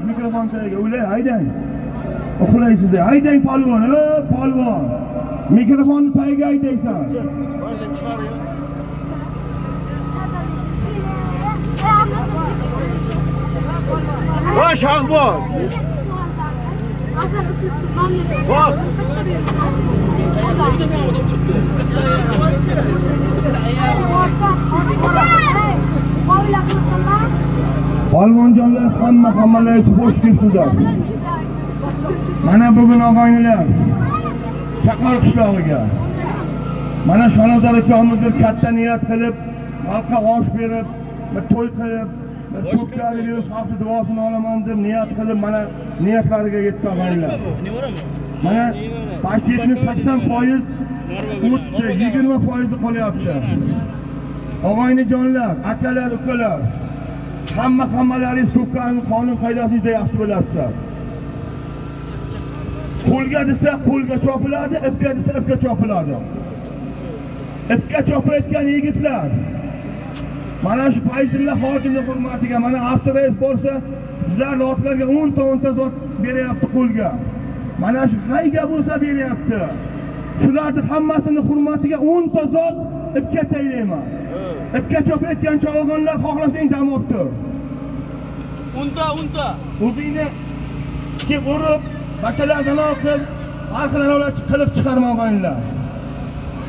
Mikrofon tagiga o'ylay, haydang. Uxlaysizlar. Haydang polvon, polvon. Mikrofonni tagiga haydaysan. Va Shahboz. Bak. Polvonjonlar hammalarga xush kelibsizlar. Mana bugun og'aynilar Chaqar qishlog'iga. Mana Shonazor akamiz katta niyat qilib, xalqqa osh berib, bir to'y qilib, bir ko'plarga berib, xalq duosini olaman deb niyat qilib, mana niyatlariga yetdi og'aynilar. Mana 80% o'tdi, 20% qolyapti. Og'aynijonlar, akalar, ukalar, hammalaringiz ko'plarning qonun qoidasini yaxshi bilasizlar. Qo'lga desa qo'lga chopiladi, ipga desa ipga chopiladi. Ipga chopilayotgan yigitlar. Mana shu Fayzulla hokimning hurmatiga, mana Asrais bo'lsa, sizlar otlarga 10 ta zot beryapti qo'lga. Mana shu hayga bo'lsa beryapti. Shularning hammasini hurmatiga 10 ta zot ipga taylayman. Ipga chopilayotgan chavog'onlar xohlasang dam olibdi. Unta. O'zingni kelib urib, bakalardan olib, xalqlarni qilib chiqarmoqlar.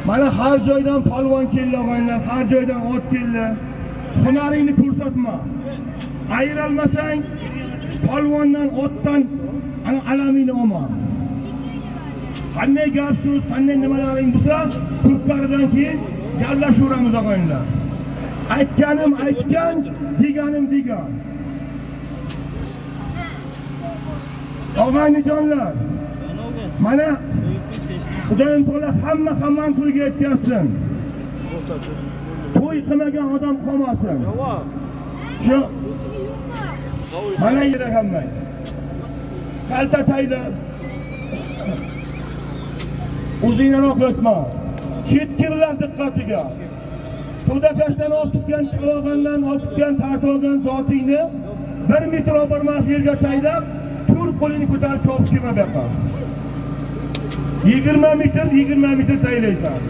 Mana har joydan polvon keldi og'aylar, har joydan ot keldi. Hunaringni ko'rsatma. Ayrilmasang, polvondan, otdan alamingni olma. Qanday gap so'z, qanday nimalaring bo'lsa, ko'plaridan keyin yallashuramiz og'aylar. Aytganim aytgan, deganim degan. Og'aynijonlar, mana Xudoyim to'la hammani to'yga yetkazsin. To'y qilmagan odam qolmasin. Shu mana yera hamma. Kalta taylar. O'zingdan o'qitma. Chetkirlar diqqatiga. To'da tashdan otgan chavog'andan otgan tartolgan zotingni 1 metr o'rmas yerga taylab, tur qo'lini ko'tarib chopib kelma buyoqqa. 20 metr taylaysan.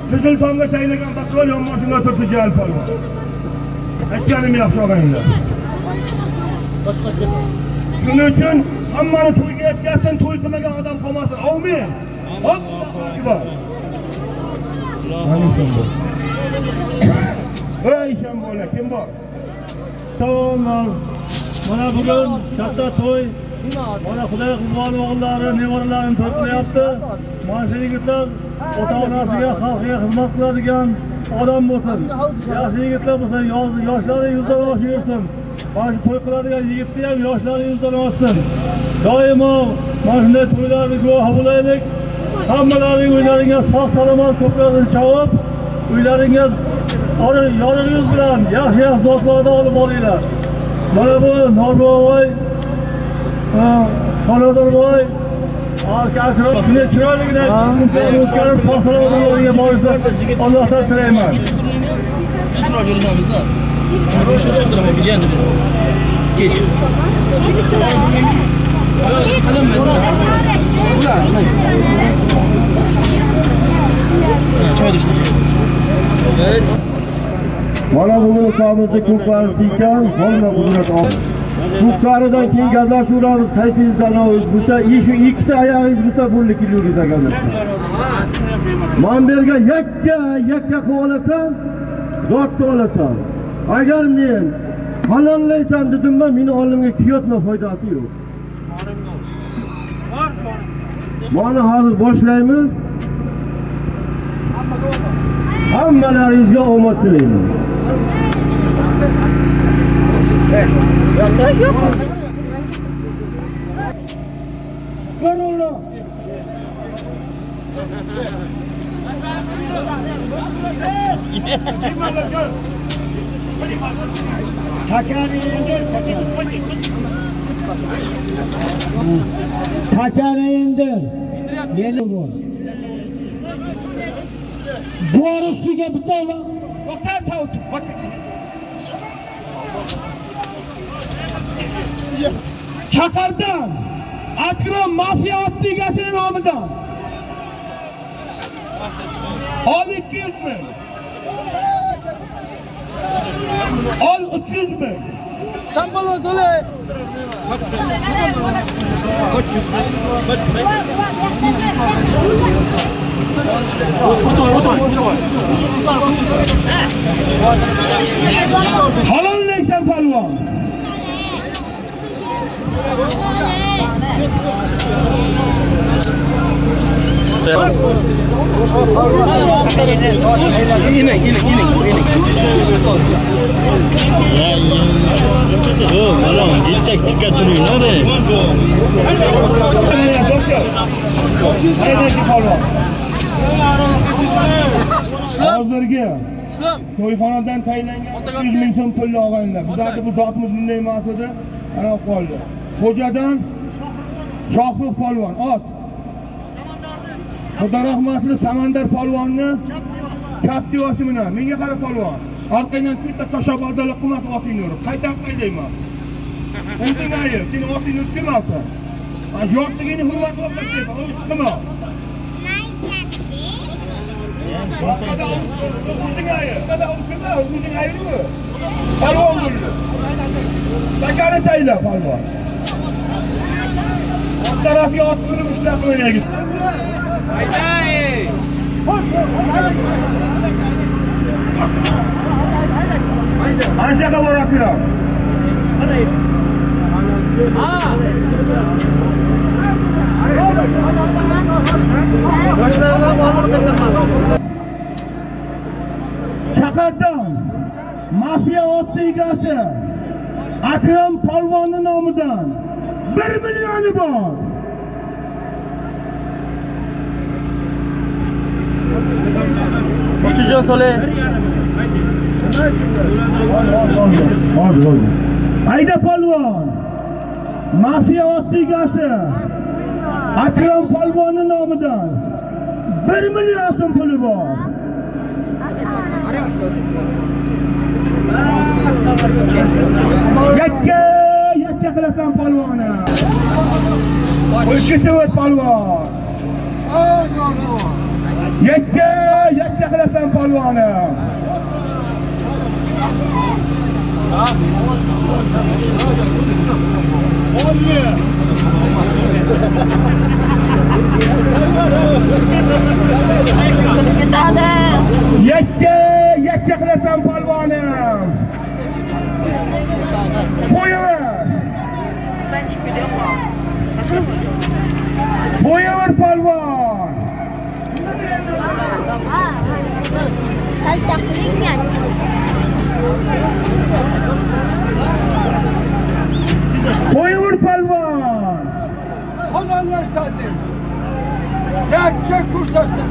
Qizil tomga taylagan baqqol yonboshingga turibdi jal polvon. Aytganim yaxshi og'aylar. Shuning uchun hammani to'yga yetkazsin, to'y qilmagan odam qolmasin. Amin. Allohu akbar. Voy shambola, kim bor? Tamom. Mana bugun katta to'y. Mana Xudo qilgan o'g'illari, nevaralarini to'playapti. Mana shu yigitlar ota-onasiga, xalqiga xizmat qiladigan odam bo'lsin. Yaxshi yigitlar bo'lsa, yoshlari yuzdan oshirsin. Mana shu to'y qiladigan yigitni ham yoshlari yuzdan oshsin. Doimo mana shunday to'ylarga guvoh bo'laylik. Hammalaring uylaringiz sog' salomat ko'plarni chavib, uylaringiz yoringiz bilan yaxshi zotlarni olib boringlar. Mana bu Norboboy, Xonadorboy, Akram, shuni chiroyligina o'zgarib sog' salomat yo'liga borishni Allohdan tilayman. Chiroyli yo'lamizda. O'sha qilib o'qigan edi. Kech. Mana bugun hisobimizda ko'plar ekan, hamma qudrat oldi. Ko'plaridan keyin gazlashuvlarimiz qaysingizdan bo'lsa, shu ikkita oyog'ingiz bo'lsa pullik kiloringiz ekan. Men berga yakka qilib olasan, zotni olasan. Agar men halollaysan dedim-mi, meni olimga kiyotma foydasi yo'q. Mana hozir boshlaymiz. Hammalaringizga omad tilayman. Yok. Korona. Takani indir. Yeni bu. Borusiga bitadi. To'xta, savut. Chaqardan Akrom mafiya otligasining nomidan. Ol 200 ming. Ol 300 ming. Champolon sole. Halollaysan palvon. Ining. Oh, malam jitak tiga turunan deh. Hozirgi to'yxonadan tayinlangan 100 ming so'm pulni olganlar. Bizlarda bu zotimiz bunday emas edi. Ana qoldi. Xo'jadan Shohruh polvon ot. Xudo rahmatli Samandar polvonni kaptivasi bilan menga qara polvon. Orqangdan bitta tashabbordalar qilmas otingni urib. Qaytib qaydayman. Endi nayir, seni otingni uribmasa. Mana yo'qligini hurmat qilib qo'yib, qilma. Palvon bo'ldi. Sakani tayla palvon. Tarafga otib ishlab qo'yaylik. Hayday. Anchaga borasiz. Chaqardan mafiya otligasi Akrom polvonning nomidan 1 millioni bor. Uchijon sole. Hozir. Ayda polvon. Mafiya otligasi Akrom polvonning nomidan 1 million so'm puli bor. Yakka qilasan polvonni. O'zga sevat polvon. Yakka qilasan polvonni. Yakka qilasan polvonni. Qo'yaver polvon. Qo'yaver polvon. Qonunlashtirdik. Yakka ko'rsatdik.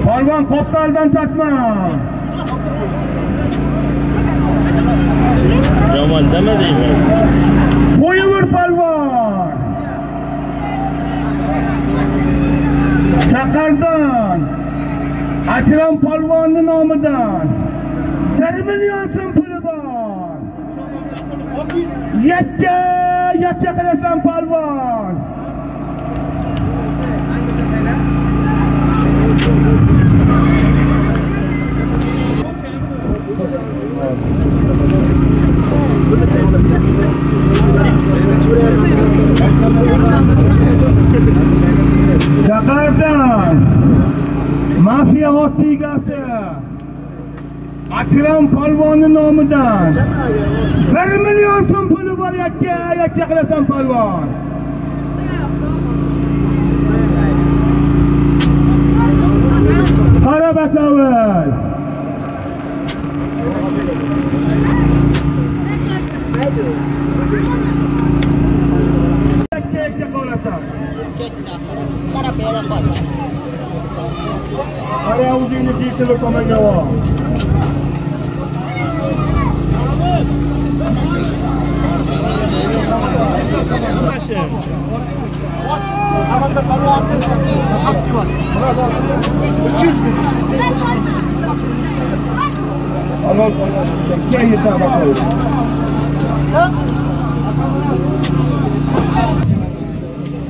Polvon qopqaldan tatma. Yomon dema deyman. Qo'yaver polvon. Chaqardan Akrom polvonning nomidan 1 million so'm puli bor. Yakka qilasan polvon. Chaqardan mafiya otligasi Akrom polvonning nomidan 1 million so'm puli bor. Yakka qilasan polvon. Qara baklaver. Pastga bir tomonga ol.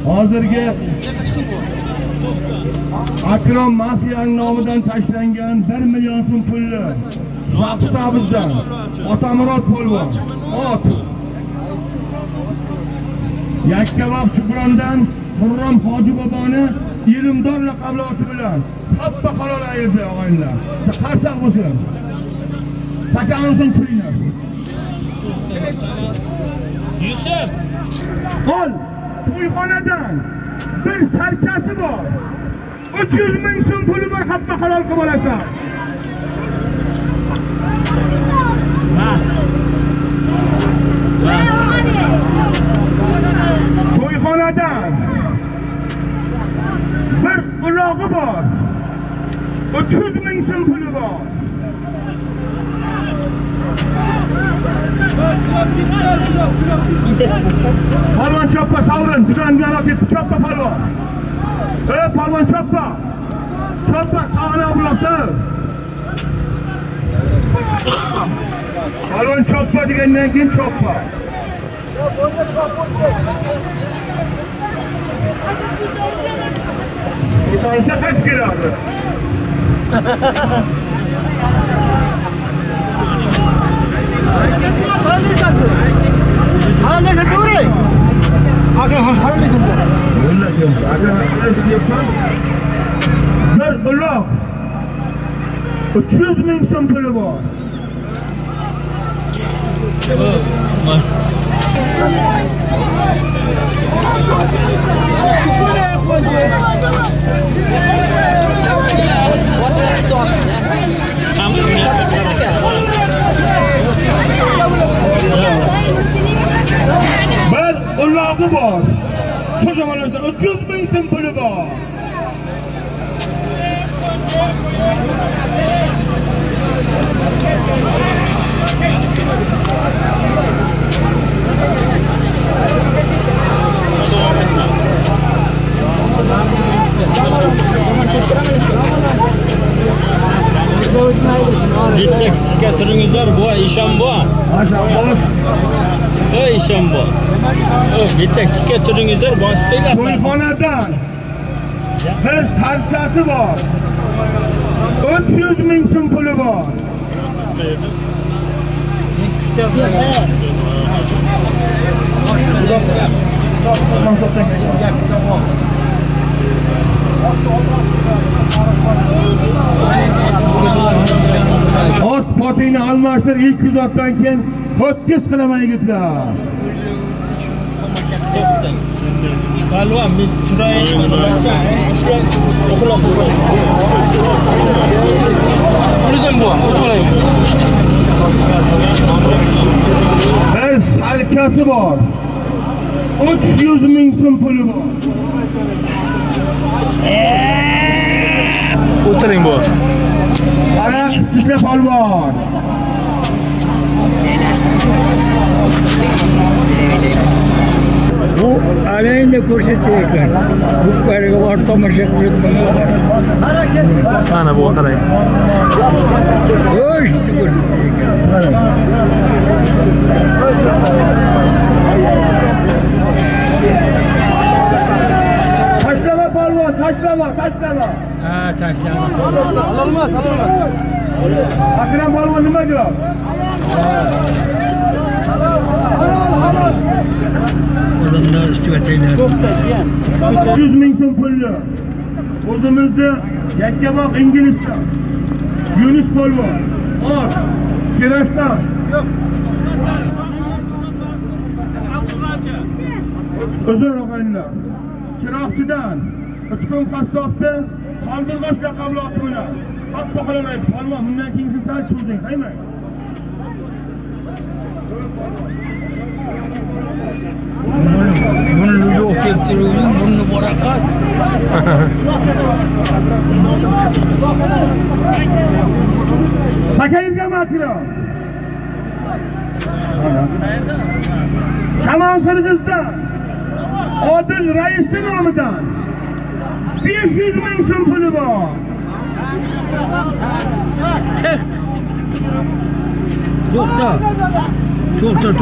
Hozirgi Akrom mafiyaning nomidan tashlangan 1 million so'm pulni shaxsabizdan Otamurod polvon ot Yakkabog' Chubrondan Xurrom Hoji boboni Ilimdor laqabloti bilan katta halol ayirdi og'aylar. Qarsak bo'lsin. Sakamizning pulini. Yusuf. Qol to'yxonadan bir sarkasi bor. 300 ming so'm puli bor, hatto halol qilib olasan. To'yxonadan bir ulog'i bor. 300 ming so'm puli bor. Palvon choppa savrin, duganga olib ketib choppa palvon. Palvon choppa. Choppa sog'ina uloqda. Palvon choppa degandan keyin choppa. Itansa kaç kiradi? Bir uloq 300 ming so'm puli bor. Bir ulog'i bor. Ko'chamanlarda 300 ming so'm puli bor. Bitta tikka turingizlar, bu ishon bu. Ey ishon bu. Bitta tikka turingizlar, bosinglar. To'yxonadan bir sarkasi bor. 300 ming so'm puli bor. Ot potingni almashtir, 200 otdan keyin 30 qilaman yigitlar. Palvon, men turayin. Uxlab qo'y. O'zim bu, o'xlayman. Bir sarkasi bor. 300 ming so'm puli bor. O'tiring bu. Ana, sizga polvon. Bu alayında ko'rsatayotgan. Bu qariga bor tomosha qilayotgan. Mana bu qarang. Xo'sh, Tashlama polvon, tashlama. ha, tashlama. Alolmas. Akram polvon nima javob? Odamlar ustiga tayyor. 300 ming so'm pulni. O'zimizda Yakkabog' Inglizdan. Yunus polvon. Ot. Kirashdan. Uzun og'aylar. Chiroqchidan. Uchqun qassobda Qoldirg'och laqabloti bilan. Hatto qolamaydi. Polvon, bundan keyin siz tartibing, qayman. Bunu yo'q deb Yaptırıyorum bunu bırakat. Pakayizga matro. Tamam Kırgızistan. Odil Rais'in nomidan 500 ming so'm puli bor. To'xta.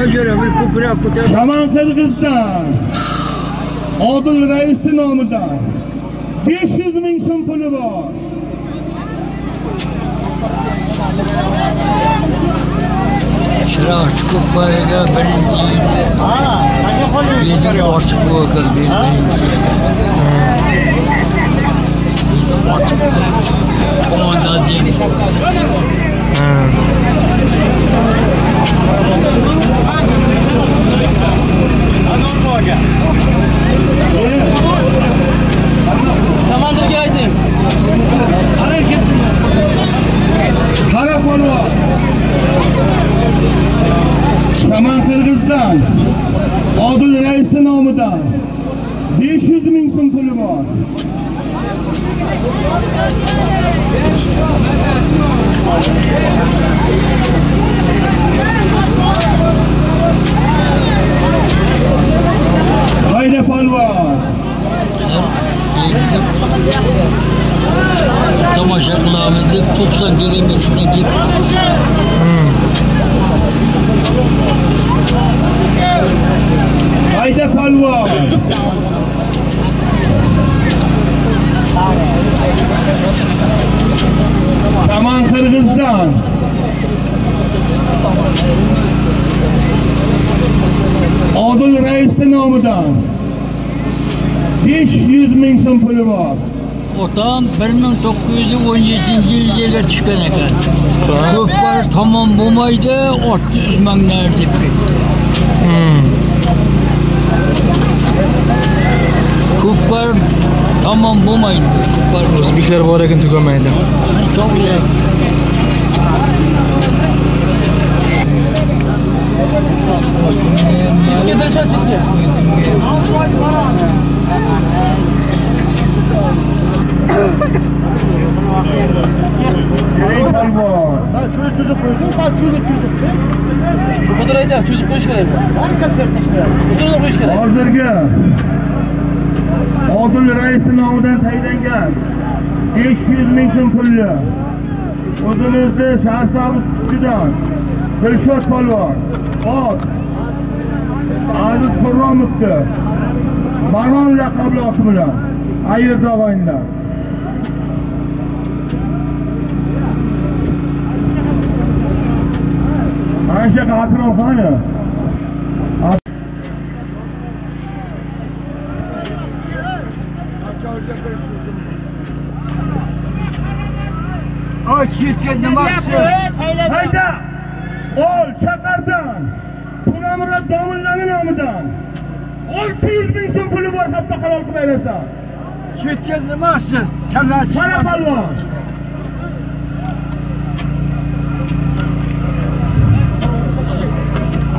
Ajara bir ko'proq ko'tar. Tamam Kırgızistan. Odil Rais'in nomidan 500 ming so'm puli bor. Şıraç Kubbari'de birinci yedi. Yedi ortak bu akıl bir birinci yedi. Yedi ortak bu. Ondan zengin. Samandır geldim. Hareket. Telefon var. Tamam Kırgızistan. Odil Rais'in nomidan 500 ming so'm puli bor. Haydi polvon. Tamaşa kılavuz deb 90 kilometrine gittik. Haydi polvon. Tamam Kırgızistan. Odil Rais'in nomidan 500 ming so'm puli bor. Otam 1917 yilga tushgan ekan. Ko'plar tamom bo'lmaydi, 600 minglar deb ketdi. Ko'plar tamom bo'lmaydi. O'zbeklar bor ekan tugamaydi. To'g'ri. Çitke. Polvon. Bu kadar ayda çözüp koyuş gerek. Uzun koyuş gerek. Hozirgi Odil Rais'in nomidan tayinlangan 500 ming so'm pulli o'zimizni Shahrisabzdan Dilshod polvon, Aziz Xurromovga Baron laqabli oti bilan Ayirda o'yinlar. Ayşe Katron Xoni. Ay çirkin demaksı. Hayda! Ol Shakardan, Puramurod Domillarning nomidan 600 ming so'm puli bor, hatto halol qilib bersa. Çirkin demaksı. Kamlar Qara polvon.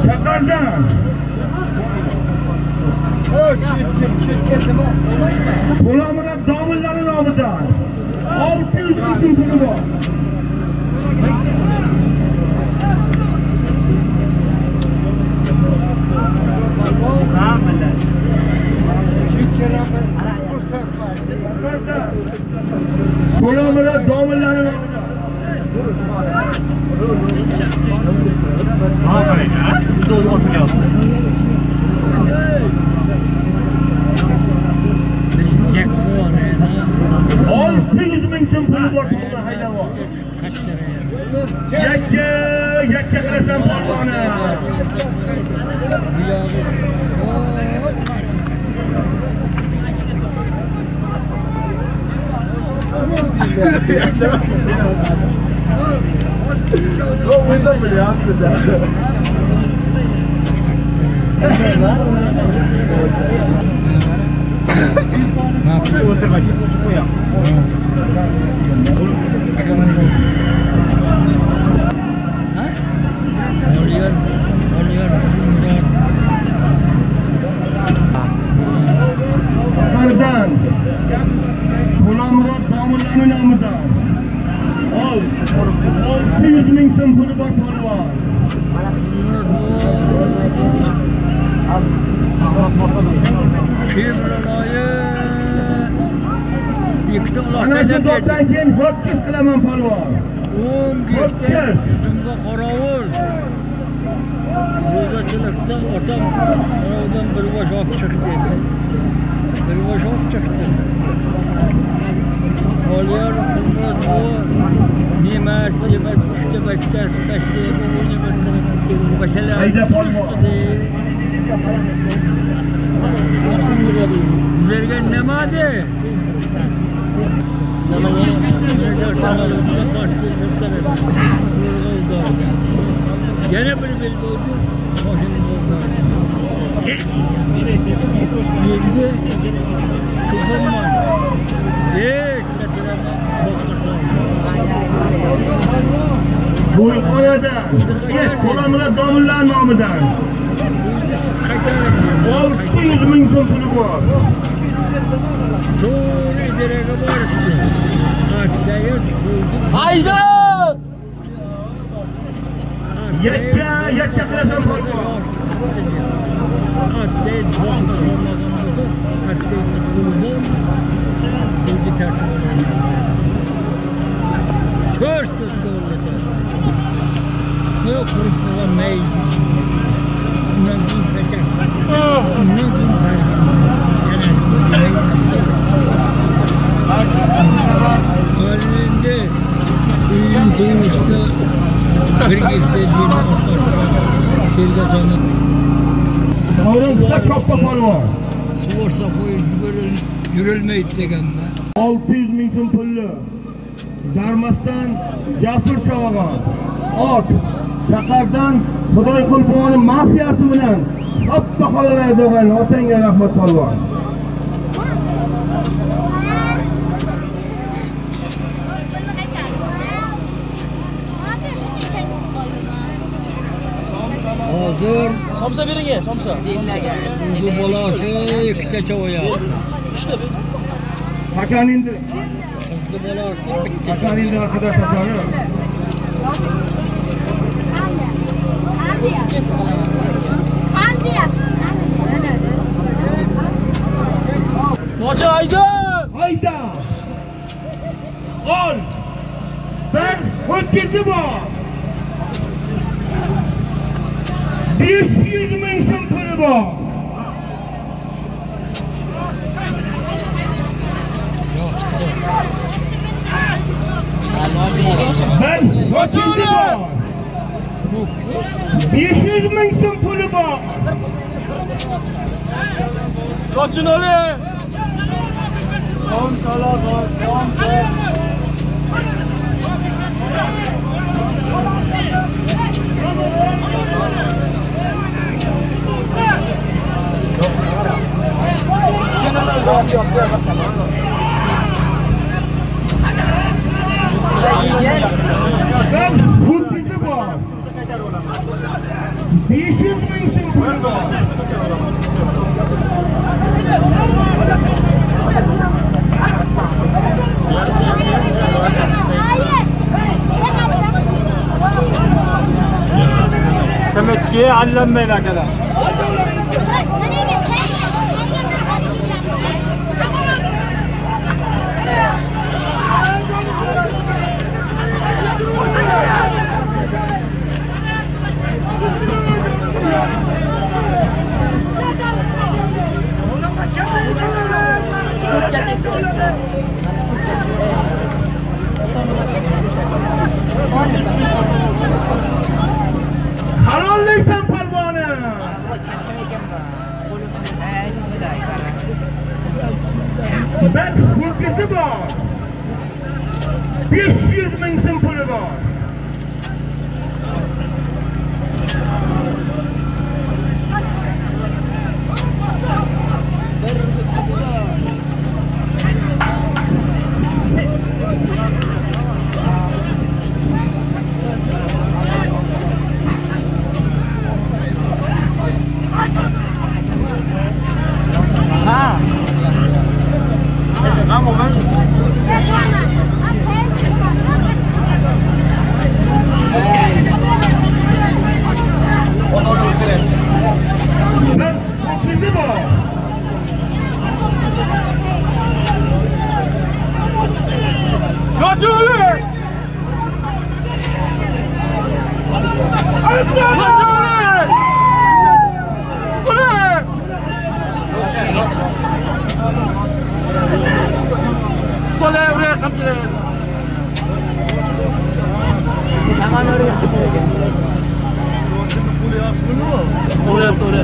Shakardan. O çirkin demaksı. Puramurod Domillarning nomidan 600 ming so'm puli bor. Puramurod Domillarning yakka qilasan polvoni. 600.000 so'm puli bor polvon. Ana shu topdan keyin 400 qilaman polvon. 15 so'mga qorovul. Ro'zachilikda otam qorovuldan bir bosh olib chiqdi. Bir bosh olib chiqdi. Olyar qulmat bu nemat, yemat, uchta bachchas, bachchaga o'ynab o'tirgan. Bashalar Hayda polvon. Bizlarga nima de? Yana bir bel bo'ldi, mashina bo'ldi. Endi tuxumman. Bu yuqorida qo'lamilar domillar nomidan 600.000 so'm puli bor. To'g'ri idaraga boribdi. Hayda! Yakka qilasan polvon. To'g'ri choppa polvon. So'rsa qo'yib yurilmaydi deganma. 600.000 so'm pulli. Darmasdan Jafur Chavag'on. Ot. Shahardan Xudoy Qulboning mafiyasi bilan choppa qolaveradigan otangga rahmat polvon. Hozir Somsa bering, somsa. bu bolasi ikkita cho'ya. Hakan endi. Qizni bolasi bitta. Hakan endi haqida tasoni. Mocha hayda! Hayda! Ol! Ben ho'kizi bor. 500.000 so'm puli bor. Ben ho'kizi bor. 500.000 so'm puli bor. Qochin oli! Son salog'on, son. Ben ho'kizi bor. 500.000 so'm puli bor. Sametkiye allanmayın arkadaşlar. Halollaysan polvoni. Ben ho'kizi bor. 500.000 so'm puli bor. O'rayapti.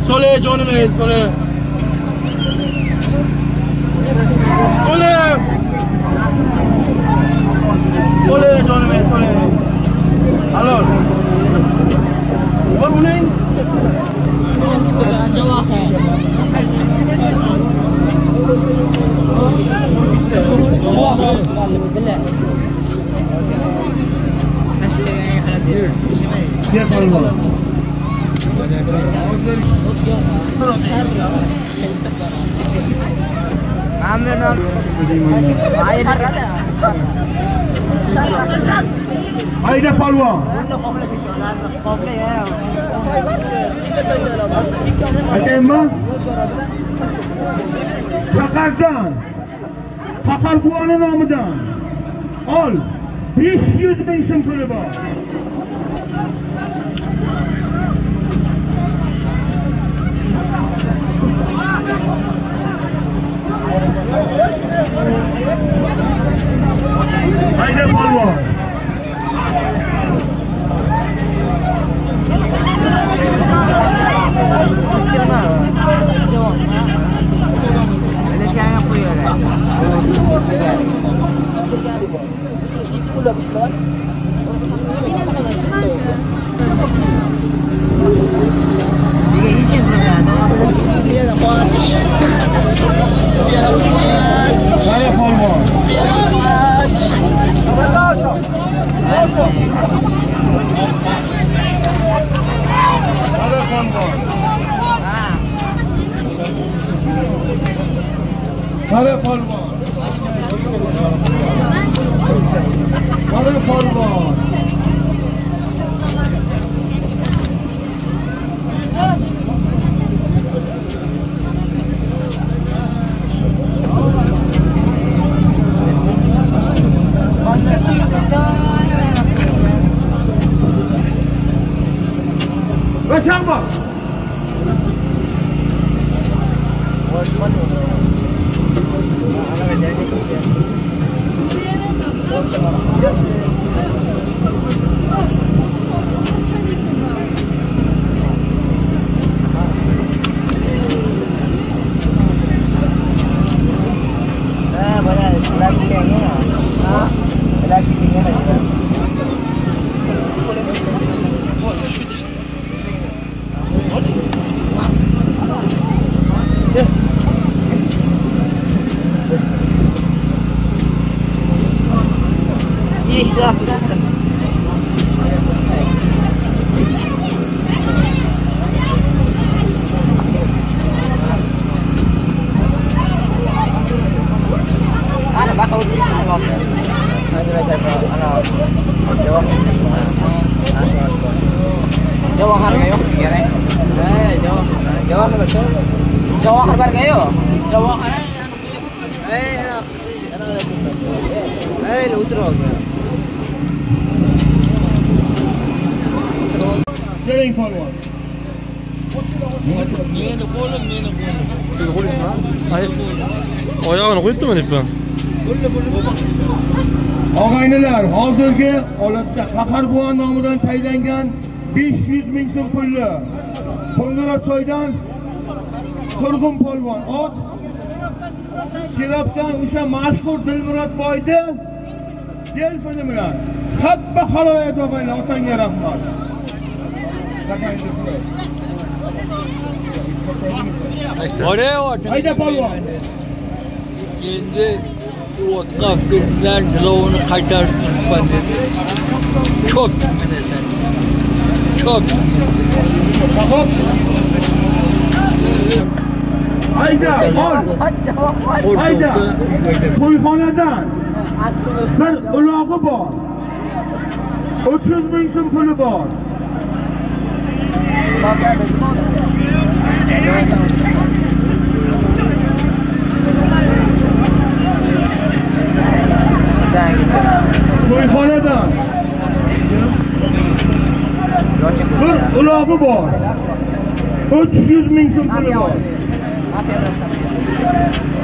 So'le jonim, so'le. So'le jonim, so'le. Halol. Bor ulang. Javob. Haydi palvon. Aytaymi? Faqardan, Faqar buvani nomidan ol 500 ming so'm puli bor. Haydi palvon. Hadi palvon. Hadi palvon. Kaçan bak. Jawahar kayo, kira. Jawahar bar kayo. Jawahar. Utro. Keling palvon. Meni qo'lim. Siz qo'lisizmi? Oyog'ini qo'yibdi-mi debman. Og'aynilar, hozirgi holatda Faqar buvon nomidan tayinlangan 500 ming so'm pulli Qo'ng'irotsoydan Turg'un polvon ot, Sherobdan o'sha mashhur Dilmurod boyni telefoni bilan hatto haloyat og'aylar, otangga rahmat. Hayda polvon. Endi o'tqa ketgan jilovini qaytarib turibman dedi. Ko'p bilasan. Ko'p. Hayda, ol. Hayda. To'yxonadan bir ulog'i bor. 300 ming so'm puli bor. To'yxonadan bir ulog'i bor. 300 ming so'm puli bor.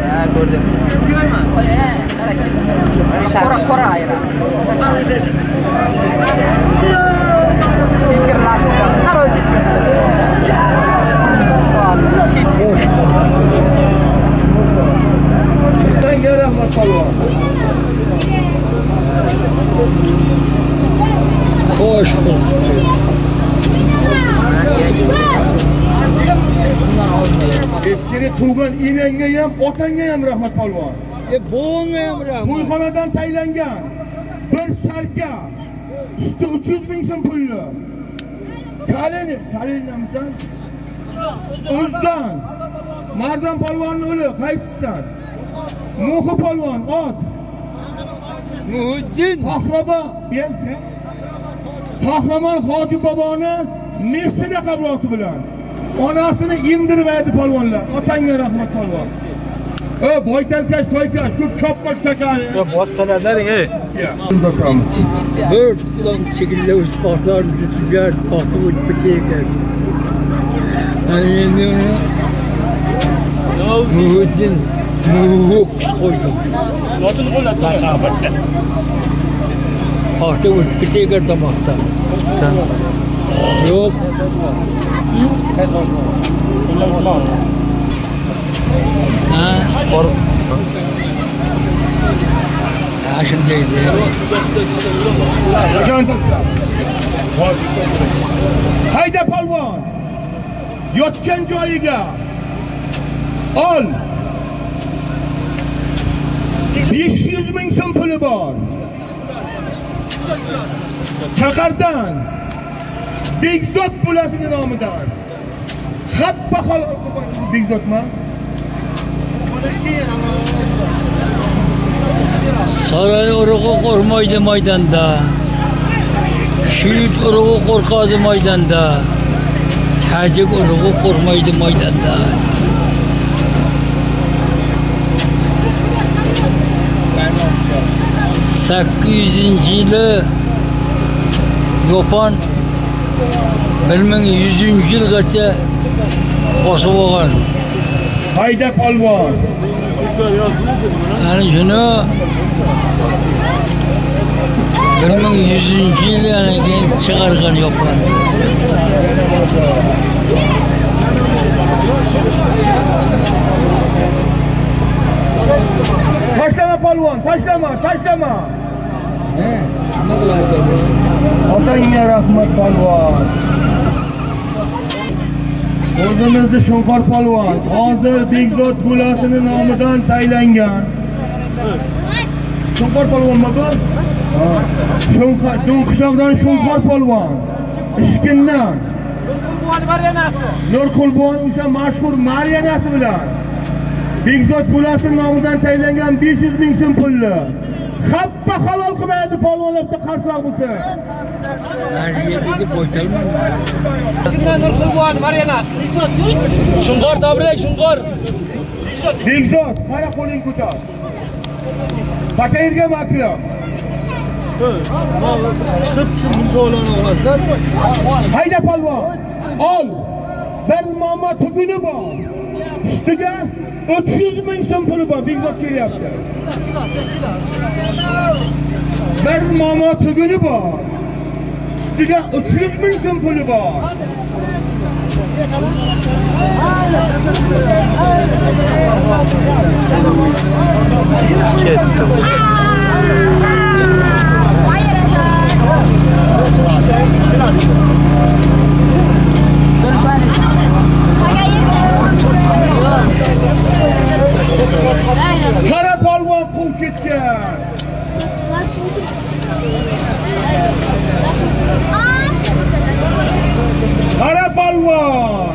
Ha, ko'rdim. Qora ayra. Senga rahmat polvon. Xo'sh bo'l. Seni tug'gan enangga ham, otangga ham rahmat polvon. Bunga ham rahmat. To'yxonadan taylangan bir sarka usti 300 ming so'm pulli. Kalinamisan? O'zdan. Mardan polvonning o'li qaysisisan? Mo'xi polvon, ot. Muhiddin. Qahramon Hoji boboni Messi laqabloti bilan onasini indirib aydi polvonlar. Otangga rahmat polvon. Boytalkash, toykash, ko'p chopqoch takani. Boshqalarning, Bir tutam şekilde ispatlar tutacak, bakımı bitecek. Yani şimdi onu Muhiddin Muhuk koydum. Notunu qo'llatdi. Laqabı. Bakımı bitecek damakta. Yok. Ha? Ha shundaydi. Hayda polvon. Yotgan joyiga ol. 500 ming so'm puli bor. Chaqardan Begzod bo'lasining nomidan. Xatpa xol Begzodmi? Saray urug'i qo'rmaydi maydonda. Shuyut urug'i qo'rqadi maydonda. Tajik urug'i qo'rmaydi maydonda. yili Yopan 1100 yilgacha bosib olgan. Hayda polvon. Yani şunu 1100 yil yani çıkargan Yopan. Taşlama polvon, taşlama. Ne? Ne kadar? Otangga rahmat polvon. O'zimizni Shunqor polvon hozir Begzod bo'lasining nomidan taylangan. Shunqor polvonmi bu? Shunqor, Do'ngqishloqdan Shunqor polvon. Ishkindan. Nurqulbon o'sha mashhur Mariyanasi bilan Begzod bo'lasining nomidan taylangan 500 ming so'm pulli. Xappa halol qilmaydi polvonlarga qarsoq bo'lsa. Yerda boytalman. Kimdan Nurqulbon Mariyanasi? Shunqor tabrik, Shunqor. Begzod, qara qo'ling ko'tar. Bakayirga makro. Chiqib shu muncholarni olasizlar. Hayda polvon. Ol. Bir mama tuguni bor. Ustiga 300 ming so'm puli bor. Begzod kelyapti. Bir mama tuguni bor. Ustiga 300 ming so'm puli bor. Qara polvon quv ketgan. Qara polvon.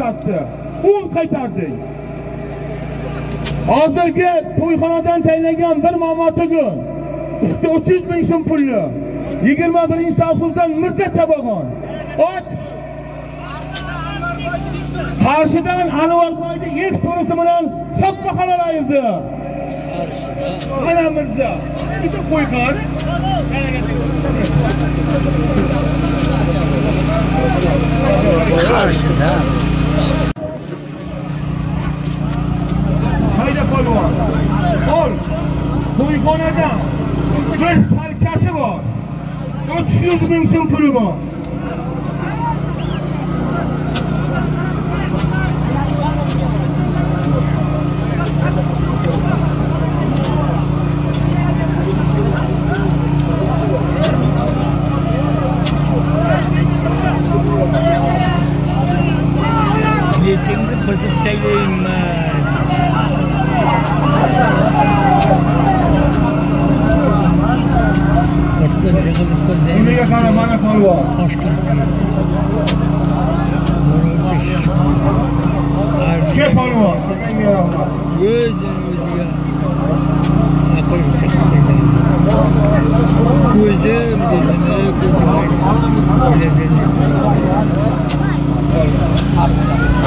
ko'rsatdi. 10 qaytardik. Hozirgi to'yxonadan tayinlangan bir mamatugun 300 ming so'm pulli. 21-savxozdan Mirza Chabag'on. Ot Qarshidan Anvarboyda ilk to'risi bilan katta halol ayirdi. Mana Mirza. Bitta qo'ygan. Qarshida. Hayda polvon. Ol. To'yxonadan bir salkasi bor. 300 ming so'm puli bor. Yetimni bızıp taylayım ben. Nimaga qara mana polvon. Ke polvon. Menga rahmat.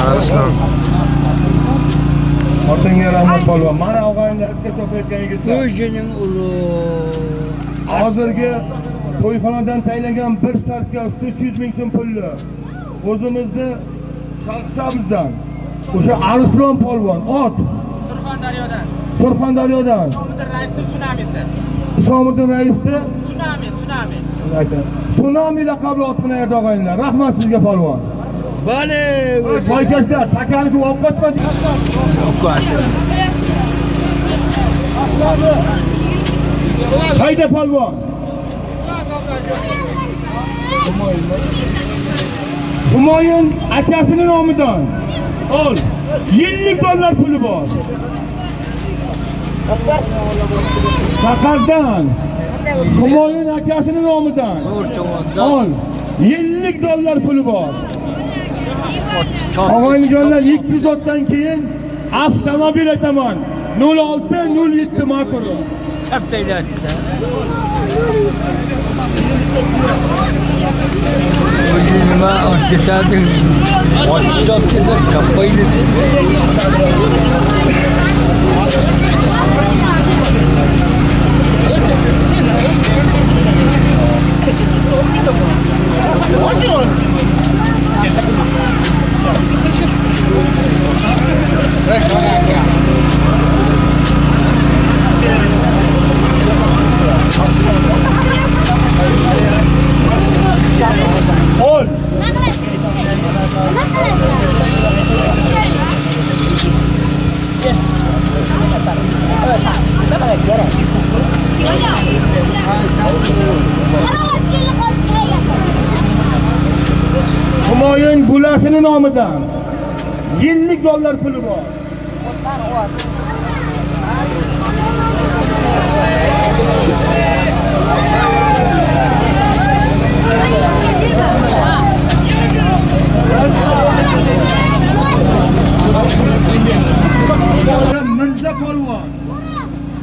Arslan. Otingga rahmat polvon. Mana og'ayimlar itga topayotgan yigitlar. O'zining ulu. Hozirgi to'yxonadan tayinlangan bir sarka 300 ming so'm pulli. O'zimizni shaxsamizdan. O'sha Arslan polvon ot. Surxondaryodan. Isomiddin raisni Tsunami. Tsunami laqabli ot bilan erdi og'aylar. Rahmat sizga polvon. Bale. Boykashlar, takaniki ovqatmadi. Hayda polvon. Humoyun akasining nomidan. Ol. $50 puli bor. Safardan. Humoyun akasining nomidan. Ol. $50 puli bor. Og'aynijonlar 200 dan keyin avtomobil aytaman. 0607 makro. Saptaylatdi. O'zi nima ochsadi? Ochib desa kapaydi. Ol. Humoyun bulasining nomidan $50 puli bor. Mirza polvon.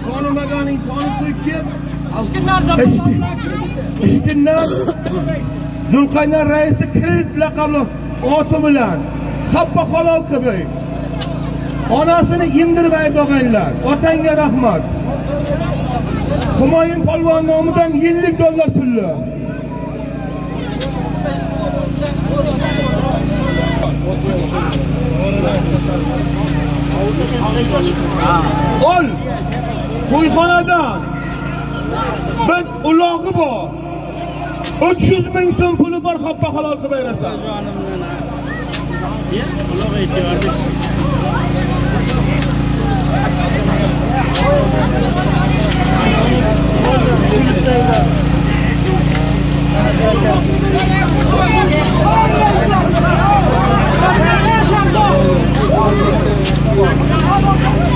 Qonimaganing qoni to'kib, Ishkindan Zulqaynar raisni kredit laqabli oti bilan Xappa halol qilib. Onasini indirib aytog'aylar. Otangga rahmat. Humoyun polvon nomidan $50 pulli. Ol. To'yxonadan biz ulog'i bor. 300 ming so'm puli bor, Xappa halol qilib berasan.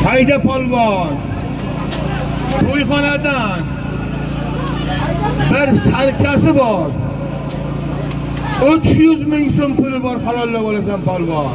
Hayda polvon. To'yxonadan bir salkasi bor. 300 ming so'm puli bor, halollab olasan polvon.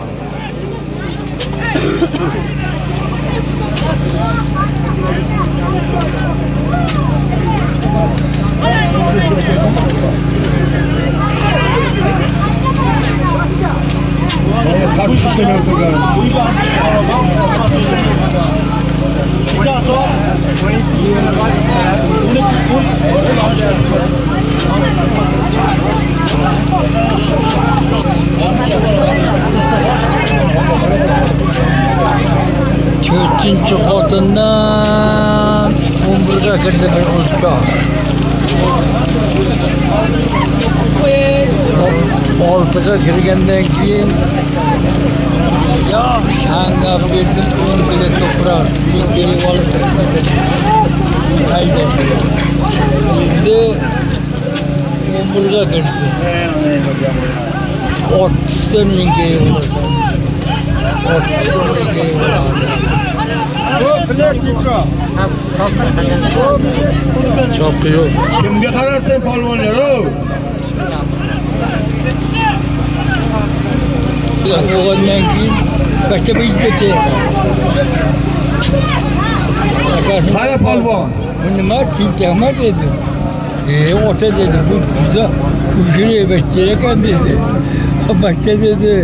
To'rtinchi xotindan 11ga kirdi bir o'zbek. Oltiga kirgandan keyin yo'q shangab berdim 10 kilo to'qroq kelib olib haydi endi 11ga kirdi 30 mingga olasan 30 mingga olasan chopqi yo'q kimga qarasang polvonlar o'g'ildan keyin katta bir yigit qara polvon bu nima tinchakma dedi ota dedi bu biza ujri bachcha ekan dedi bachcha dedi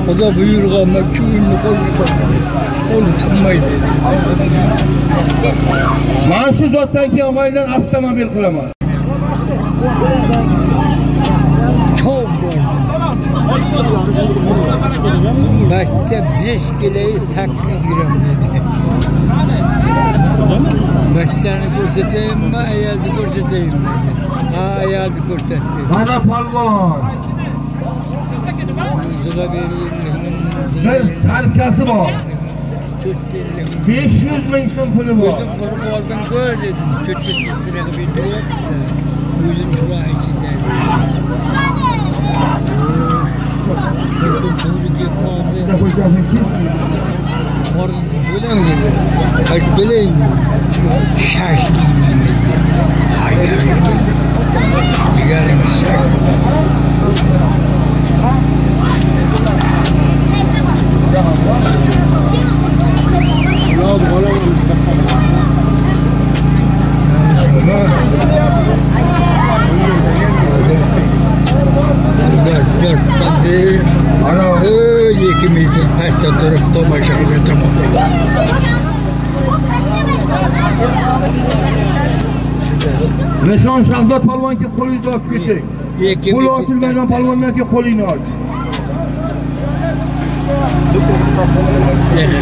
xudo buyurganma kuyinni qo'li tinmaydi dedi man shu zotdan keyin og'aylar avtomobil qilaman çok bordi bachcha 5 kiloyu 8 gram dedi bachchani ko'rsatayinmi ayolni ko'rsatayinmi ha ayolni ko'rsatdi mana polvon yuzida bir tarkasi bor 500 ming so'm puli bor o'zim qo'rqib oldim ko'r dedim cho'tka sestiraga berdiryapti o'zim shular ichida bo'ling dedi qayt bo'ling shashlik yeymiz dedi haydardi sigaring shak ana ikimizning pastda turib tomosha qilib tamom Nishon Shahzod polvonga qo'lingizni ochib keting. Qo'li ochilmagan polvonlarga qo'lingni och.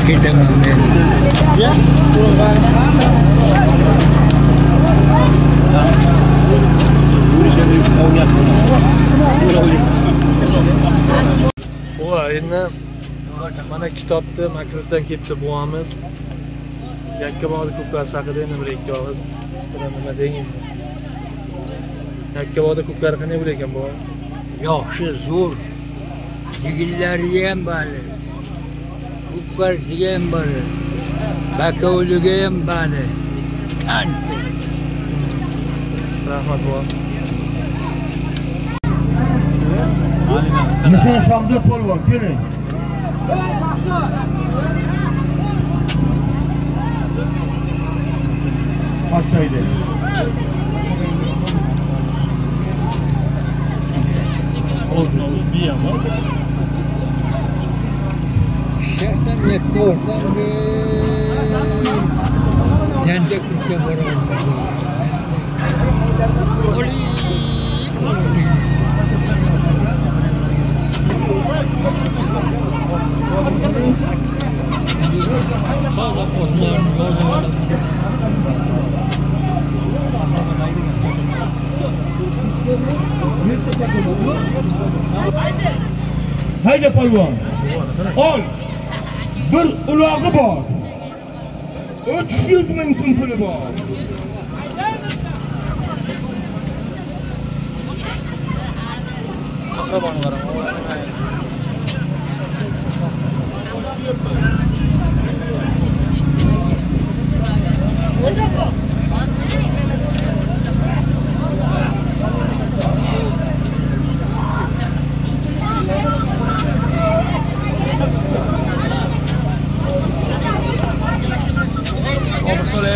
Ketaman men. endi mana kitobni Makrizdan kelibdi buvamiz. Yakkabog'da ko'klasi haqida endi bir ikki og'iz nima deyman. Yakkabog'da ko'klari qanday bo'lar ekan bu? Yaxshi, zo'r. Yigillari ham bor. Ko'klarsiga ham bor. Bakovliga ham bor. Ancha. Rahmat buva. Nishon Shahzod polvon keling. Ochaydi. Şerhten yakka ortam bir cende kutya boranmış. Oli bakti. Fazla portlarını bozmadım. Haydi polvon. Ol. Bir ulog'i bor. 300 ming so'm puli bor.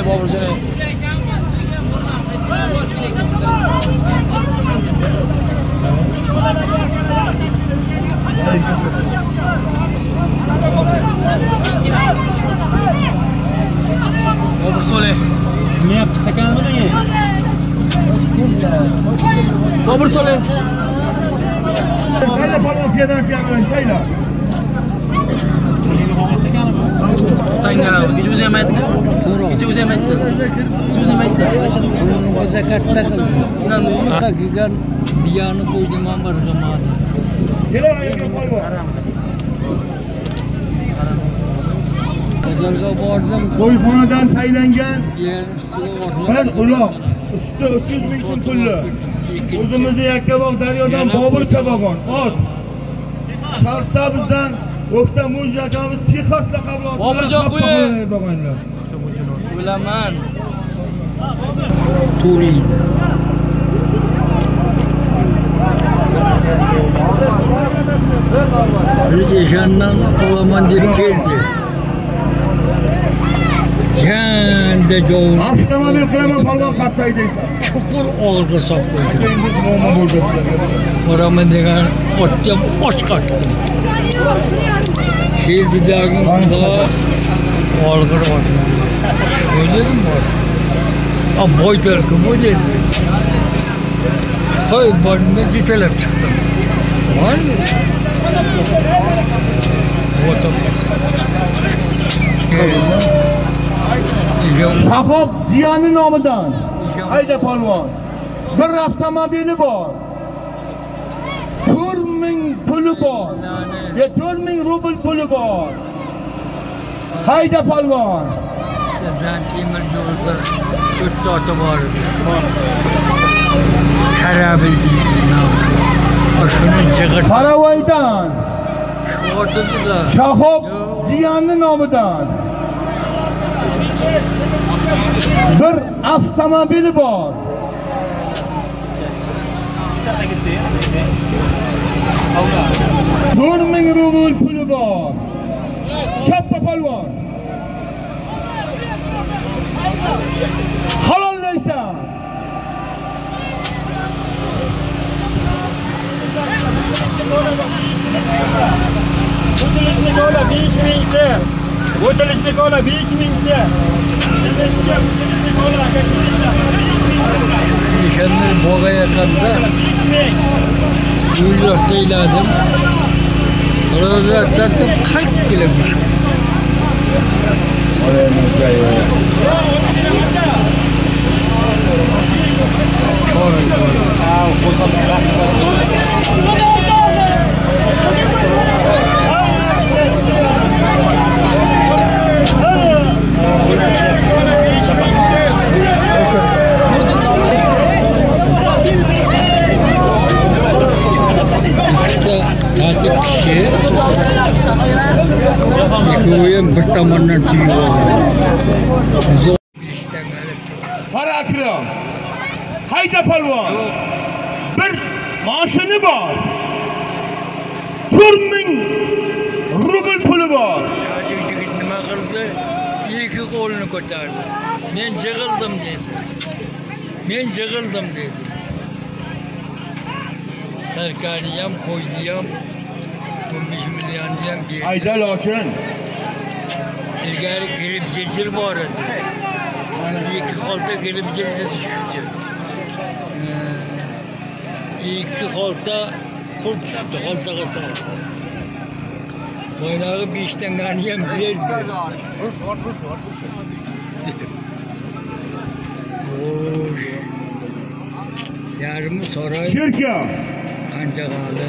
Boburjon. Bobur Soleh. Nima yapti takan buni? Bobur Soleh. Hayda palvon piyodan hayda. Tangana, ijuzi ham aytdi. Ijuzi ham aytdi. Ijuzi ham aytdi. O'zi katta qildi. Unaqa kelgan biyani qo'ydim ham bir zamon. Kelayotgan palvon. Bozorga bordim. To'yxonadan taylangan Biyani ustiga bir uloq. Usti 300 ming so'm pulli. O'zimizni Yakkabog' daryodan Bobur Kabogon ot. Sharqda bizdan O'ktam Mo'ji akamiz Texas laqabli ot. Boburjon qo'ying. O'laman. Turiydi. Bir eşandan olaman deb keldi. Yanda jo'un. Avtomobil qilaman palvon qattay deysan. Chuqur og'ir saqlaydi. Endi muammo bo'ldi. Oraman degan otga och qatdi. Keldidagi bunda og'ir ot. O'zim bor. Boylar kim o'zi? To'y borni yetalab chiqdim. Varmi? Shahob Ziyoni nomidan hayda palvon. Bir avtomobili bor. 4000 puli bor. 4000 rubl puli bor. Hayda palvon. Sizdan temir yo'llar 4 ota bor. Karabil deydi. Shuni jig'ir. Paravoydan O'tida. Shahob Ziyoni nomidan bir avtomobili bor. Dört ming rubl puli bor. Katta palvon. Halollaysan. O'tilishni ko'la 5 mingta. O'tilishni ko'la 5 mingta. Nişanlı Boga'ya kadar Uyluqda iladım. Orada tartib 40 kilometre. Takip kişi yıkıyorum bir tamandan çıkıyor. Zor işten gelip. Para akram. Hayda palvon. Bir maşini bor. 4000 rubl puli bor. Çocuk yigit nima qildi? İki qo'lini ko'tardi. Men jig'ildim dedi. Sarkari ham qo'ydi ham 15 millionni ham berdi. Hayda lokin. İlgari kirib jiljil bor edi. İki qolta kirib jiljil tushdi. İki qolta pul tushdi, qoltaga soldi. Boyagi 5 tangani ham berdi. Yarımı saray Shirka. Qanchag'ali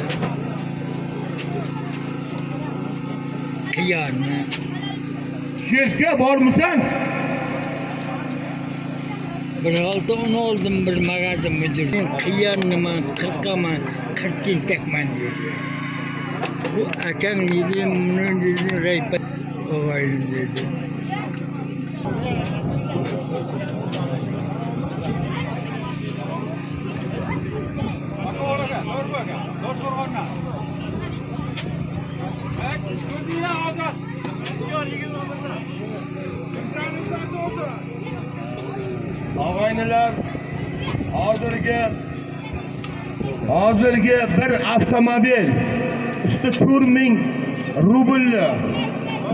Qiyonni Shirka bormisan? bir olti uni oldim bir magazin mudiri. Qiyonniman 40man 40 tentakman dedi. Bu akang dedi, buni dedi raypa o'g'aylim dedi. Og'aynilar, hozirgi bir avtomobil usti 4000 rublli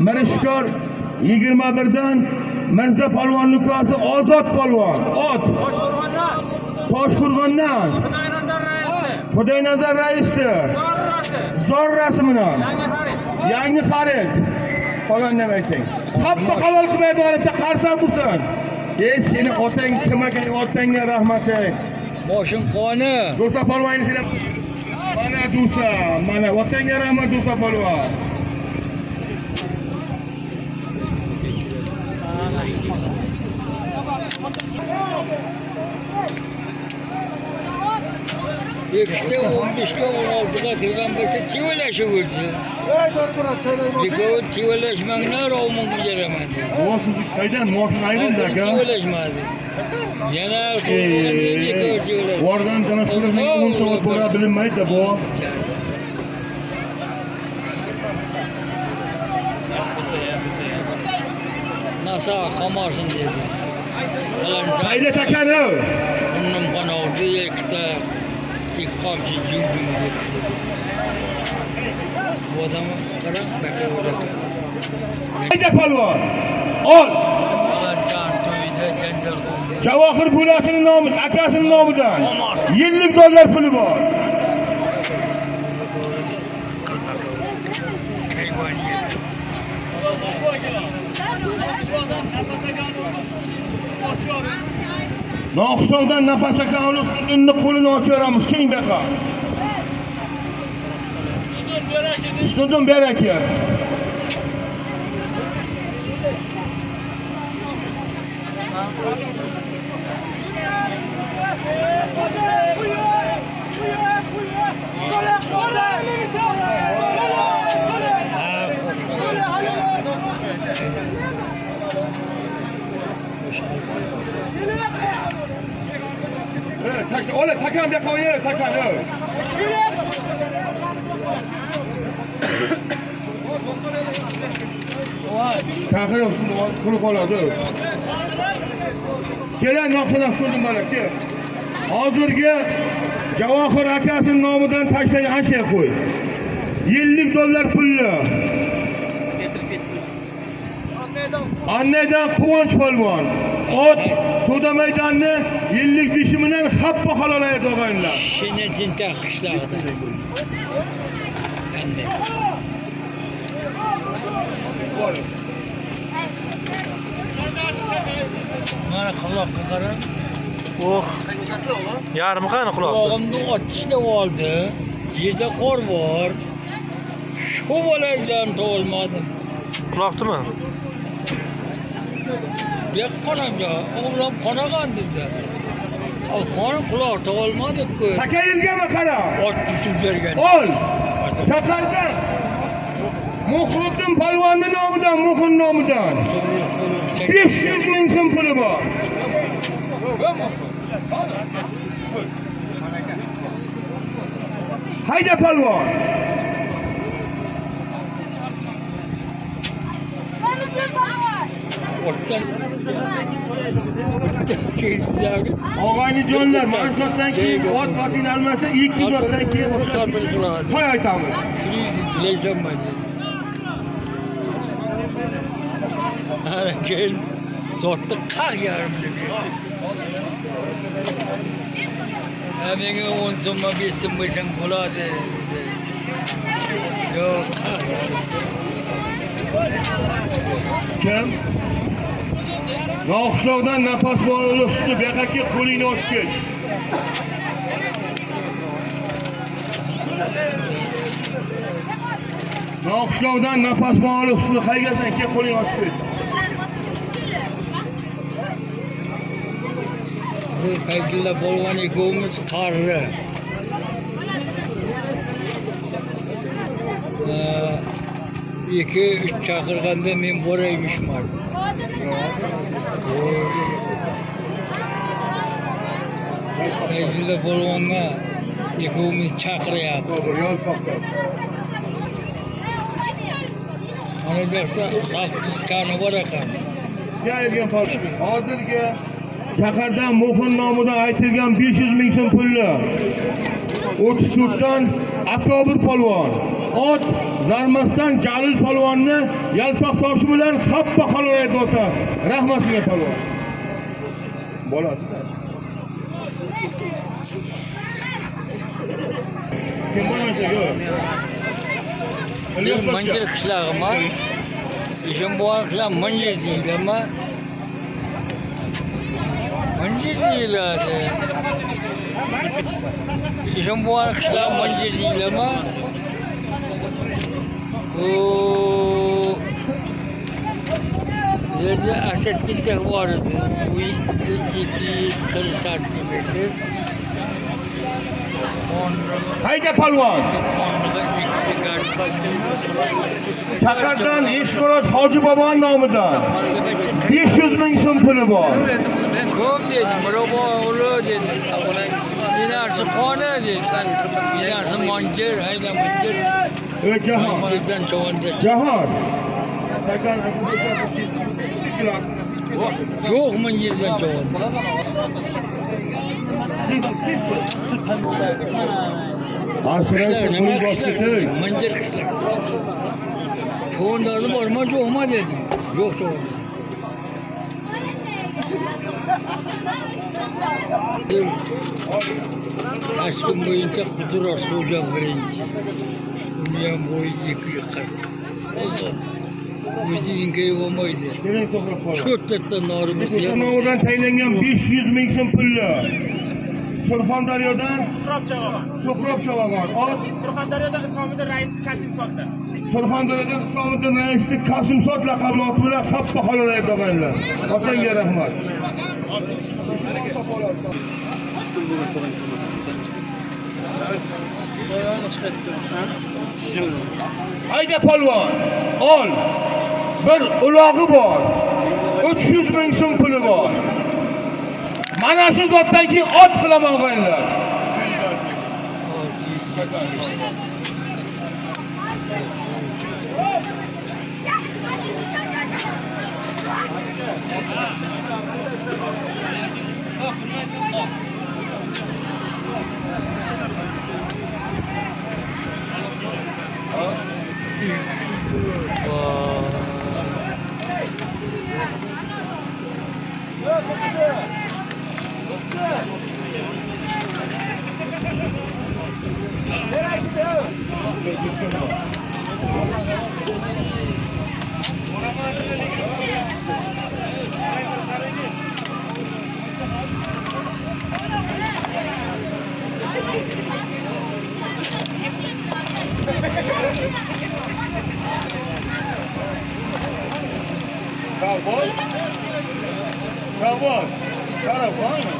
Mirishkor 21dan Mirza Polvonning ukasi Ozod Polvon, Toshqo'rg'ondan Xudoynazar raisdir. Zorrasi bilan yangi xarid qolgan demaysan. Qappa halol qilmaydigan qarsam bo'lsin. Seni otang kim ekan? Otangga rahmat ey. Boshim qoni. Do'sa Polvonni seni mana do'sa, mana otangga rahmat do'sa Polvon. İşte 15'te 16'da kırgan başa çivileşi vurdu. Yıkavut çivileşmekler olmam gücelemedi. Muhasızlık kaydan muhasız ayrıldı ki. Çivileşmedi. Yana kurduğundan yıkavut çivileşmedi. Oradan tanıştırırken onun sonra bora bilinmeydi de bu. Nasıl kamarsın dedi. Haydi takan o. Onun bana orada yıktı. İkkamcı yüzüm dedi. Bu adamı karan bekle uğradı. Haydi Polvon. Ol. Javohir Po'latning nomi, akasining nomidan yillik dollar puli bor. Noxshovdan nafas akanimiz endi qo'lini ochiramiz keng baqa. Ustun beraka. Ola takan bir koyuyor takan o. Takıyor kulu koladı. Gelen noktadan sordum bana ki. Hozirgi Javohir akasining nomidan tashlagan şey qo'y. Yillik dollar pulli. Annedan Quvonch Polvon. Ot To'da maydonni yillik bishimidan xappa halolaydi og'aynilar. Shini jinta qishlog'ida. Endi. Mana quloqqa qarang. Yarmi qani quloqda? Qulog'imni otishib oldi. Yerda qor bor. Shu boladan tug'ilmadim. Quloqdimi? Bek qonamga, o'g'lim qonagan dedi. Qon quloq tug'ilmadik-ku. Takayilganmi qara? Ot tutib bergan. Ol. Takarda. Muhriddin Polvonning nomidan, Muhrin nomidan 500 ming so'm puli bor. Hayda Polvon. Otdan Og'aynijonlar, mansabdan keyin ot sotin almasa 2 yildan keyin to'y aytamiz. Tilaysanman. Ana kel tortni qaq yarim deb. Menga 10 so'mma 5 so'm bersang bo'ladi. Yo'q, qaq yarim. Kim? Noxshovdan nafas bolalar usti baqaki qo'lingni ochib ket. Noxshovdan nafas bolalar usti qaygasan ke qo'lingni ochib ket. Qaysilla Polvon ikkovimiz qarri. İki, üç chaqirganda men boraymışman. Qaysilla Polvonga ikkovimiz chaqiryapti. Mana bu yoqda vaqt qisqani bor ekan. Hozirgi shahardan Muhim nomidan aytilgan 500 ming so'm pulli 34dan Akobir polvon, ot Zarmasdan Jalil polvonni yalpoq toshi bilan xappa qolaverdi ota. Rahmat sizga polvon. Bolasi. Kim bo'lmasa yo'q. Manjil qishlog'imi? Ishim bo'lar manjil deydimi? Manjil deyiladi. Ishim bo'lar qishlog' manjil deydimi? Yerda Asadbekda bor edi. Bu 2-3 santimetr. Hayda polvon. Shahardan Eshmurod Hoji bobon nomidan 500 ming so'm puli bor. Ko'p dedim, birov dedim. Dinarsi xona dedim. Dinarsi manjir, hayda manjir. Jahon. Manjirdan chavanda. Jahon. Yo'q manjirdan chavanda. Aşırı Nima qishlar? Manjir qishlar. Chavandasi bormi, yo'qmi dedim. Yo'q chavanda. Aşkım boyunca Kudur Aslıca birinci. Dünya boyu 240. Müziğin köyü olmaydı. Çötletten narımız ya. Oradan tayinlangan 500 ming so'm pulli. Surxondaryodan Suqrop Chavagon. Surxondaryodan Isomiddin raisni Kasim sotdi. Surxondaryodan Isomiddin raisni Kasim sot laqabli oti bilan xappa qolaverdi og'aylar. Otangga rahmat. Hayda polvon, ol. Bir ulog'i bor. 300 ming so'm puli bor. Mana shu zotdan keyin ot qilaman og'aylar. Cowboy, caravana.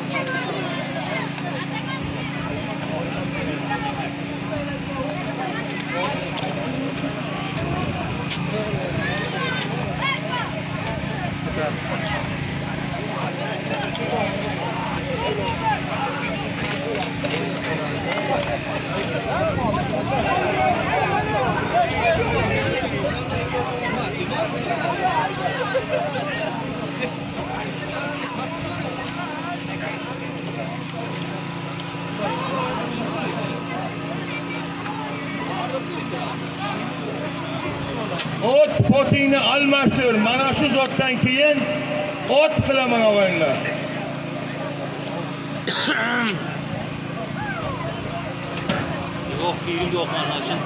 Ot potingni almashtir. Mana shu zotdan keyin ot qilaman og'aylar. Yo'q, kiyim yo'q mana uchun.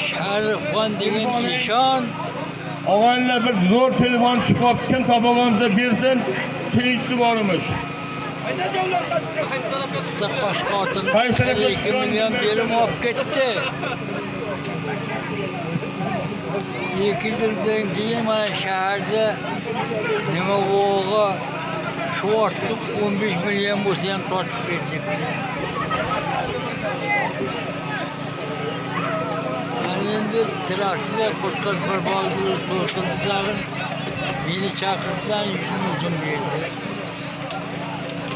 Sharifxon degan nishon. Og'aylar bir zo'r telefon chiqib, kim topolmasa bersin, kelishdi borimiz. Qo'sh xotin 2 million berim olib ketdi. 2 yildan keyin mana shaharda nima bo'g'i Şu artık 15 milyon boşayan kaç verecek. Yani şimdi çıraqçılar Koçkar Barbalgül Torkunluların beni çakırdılar 100 milyon verdi.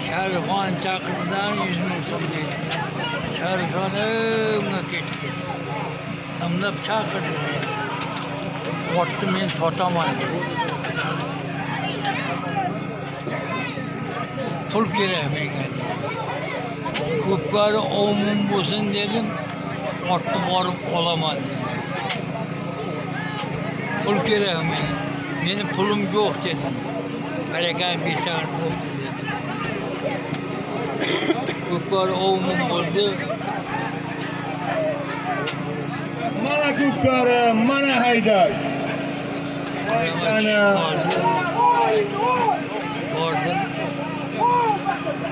Şarifan çakırdılar 100 milyon verdi. Şarifan öğüne gitti. Amına çakırdı. Orta men totamaydı. Pul kerak menga. Ko'pkari ovmin bo'lsin dedim, ortga borib olaman dedim. Pul kerak menga. Meni pulim yo'q dedim. Barakam besar bo'ldi dedim. Ko'pkari ovmin bo'ldi. Mana ko'pkari, mana Haydar. Bordim.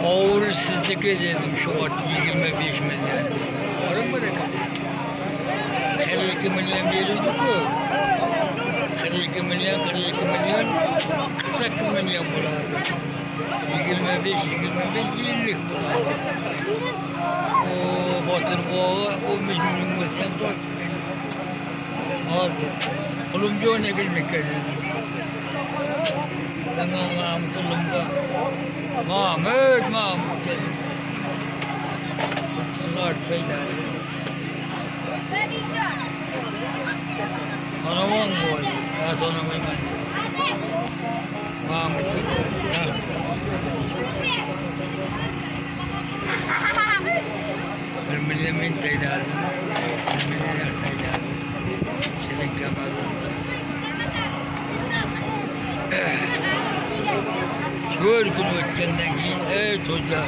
Ağır sizdeki dedim şu artık 25 milyon. Var mı da kadar? 42 milyon verildi ki. 42 milyon, 42 milyon, 40 milyon bulardı. 25, 50 bulardı. O Batır Boğ'a 15 milyon olsan 4 milyon. Vardı. Oğlum yok ne gelmek dedim. Tamam Mahmut'umda. Mahmut dedim. Sular peyder. Kanaman boy. Ya sonra ben. Mahmut. Bir milyon peyder. Bir milyon peyder. Senin kamarın. Kör gün ötkenden keyin ey çocuğa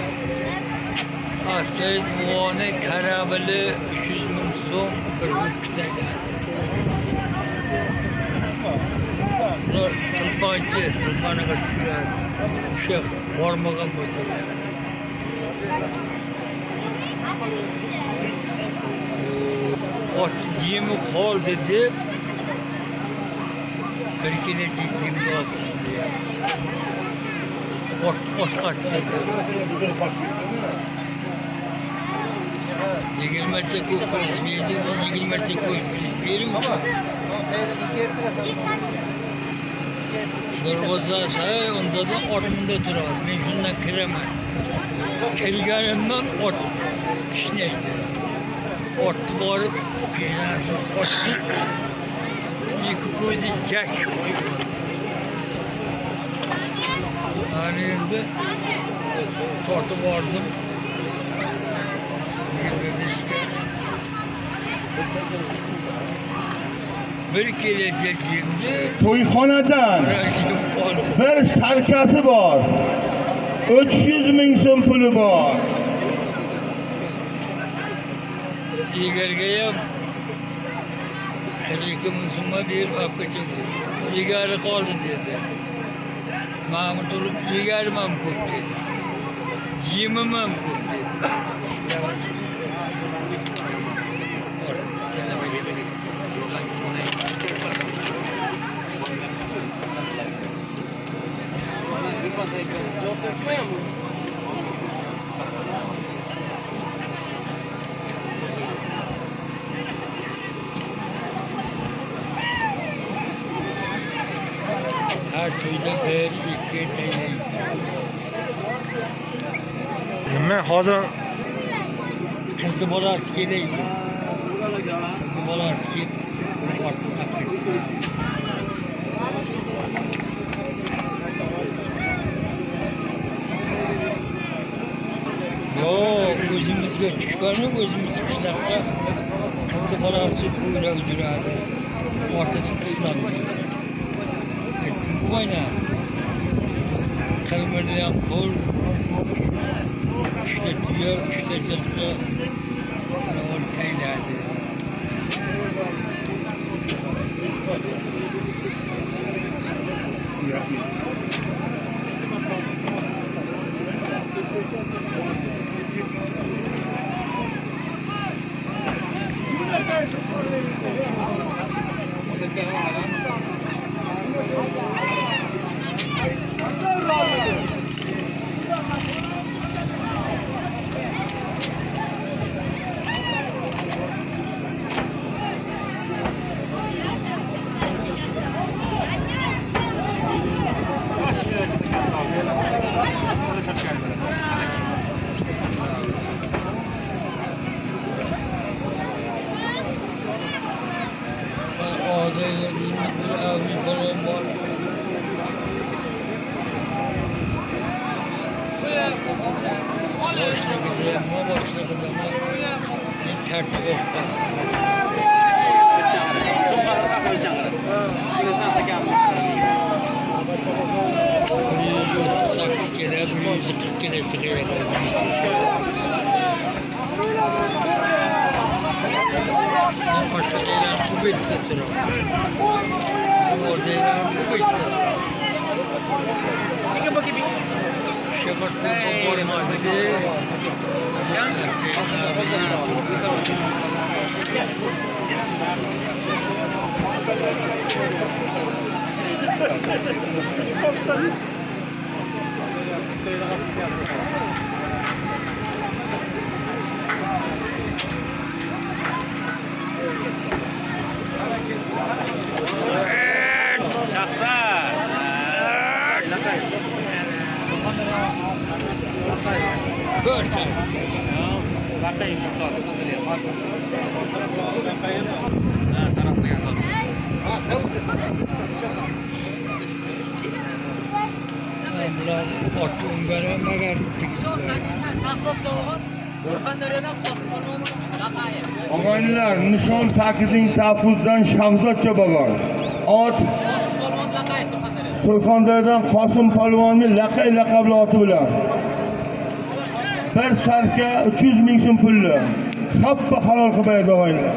Aşağı muane karabeli 300 ming so'm bir o'qitadi. Ular tilpanchi, tilpanaga tushgan. O'sha bormagan bo'lsalar. Ot yemi qoldi deb bir kelasi yem oldi. Ot qatdi. Yigirmata ko'p pul berdi, 20 ta ko'p berim. Darvozasi unda da ortunda turadi. Men shundan kiraman. Kelganimdan ot kishnaydi. Otni borib, ikki ko'zi jak qo'ygan. Hani endi sotib bordim. Bir kelajagimda to'yxonadan bir sarkasi bor. 300 ming so'm puli bor. Egarga ham 42 ming so'mga berib olib ketdi. Egari qoldi dedi. Mahmud turib egarim ham ko'p dedi. Yemim ham ko'p dedi. Her to'yda bir ikki taylaydi. Nima hozir Qizni bolasi kelaydi. Qizni bolasi kelib yo'q, o'zimizga tushgani o'zimiz qishloqqa qizni bolasi o'ylab yuradi. Ortidan islom Oyna. Kalmada ham pul. İşte diyor, işte çocukta onu kaynardı. Og'aynilar, nishon takizing Safuzdan Shahzodcha bogon. Ot Surxondaryodan Qosim polvonning laqay laqabli oti bilan. Bir sarka 300 ming so'm pulli. Hamma halol qilib berdi og'aynilar.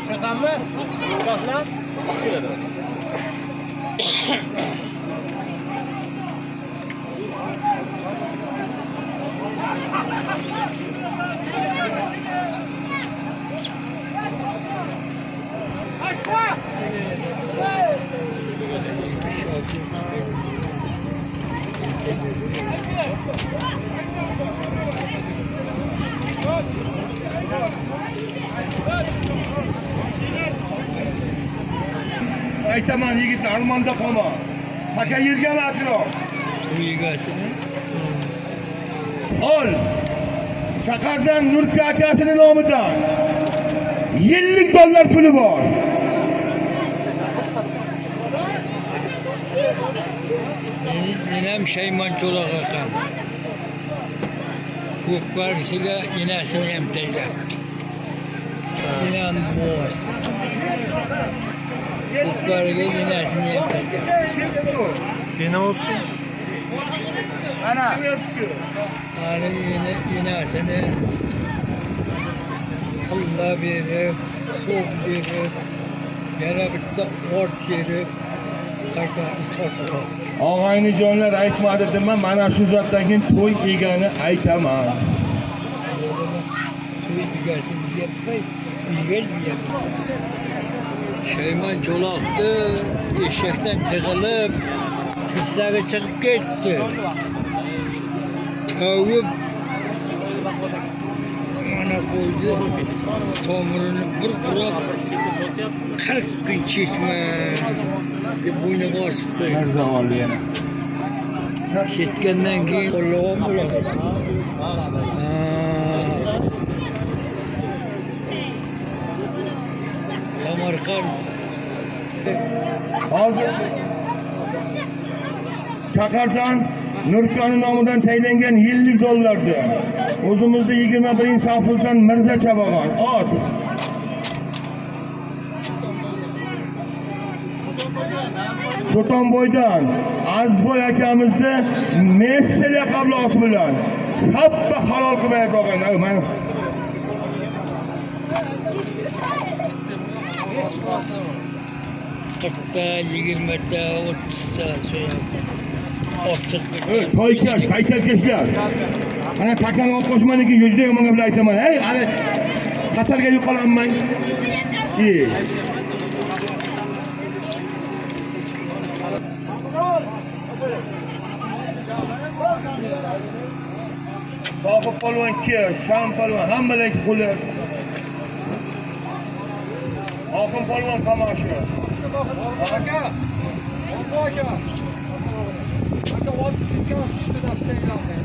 Chiqasanmi? Boshla. Aytaman yigitlar, armonda qolma. Taka yurgan atrof. Uygasini. Ol. Shahardan Nurka akasining nomidan $50 puli bor. Men ham Shaymon Jo'loq ekan. Ko'pkarisiga enasini ham taylabdi. Enan bor. Ko'pkariga enasini ham taylabdi. Kena o'pdi. Ana. Ana enasini pulla berib, so'p berib, yana bitta ot berib, qaytarib sotdi. Og'aynijonlar aytmadi dema, mana shu zotdan keyin to'y egani aytaman. To'y egasini yapmay, uyga Shaymon Jo'loqni eshakdan tig'ilib, tirsaga chiqib ketdi. Tavib mana qo'ydi, tomirini bir burab 40 kun chechma deb bo'yniga osib qo'ydi. Ketgandan keyin qo'llovim bo'ladi. Samarqand hozir Shahardan Nurkaning nomidan tayinlangan $50 o'zimizda 21-Safuzdan Mirza Chabogon ot. Sultonboydan Azboy akamizni Messi laqabli oti bilan hamma halol qilib bergan. Mana qirqta, 20ta, 30ta to'ykash, haykal-kashlar. Ana takan olib qo'shmaniki yuzda yomon gaplar aytaman. Hey, ana qatarga yo'qolanmang. Sohib polvon ki, Sham polvon hammalarga qo'li. Oxin polvon qamashi. Aka. Aka. Aka 60 sitkasi tushdi deb tayyorlandi.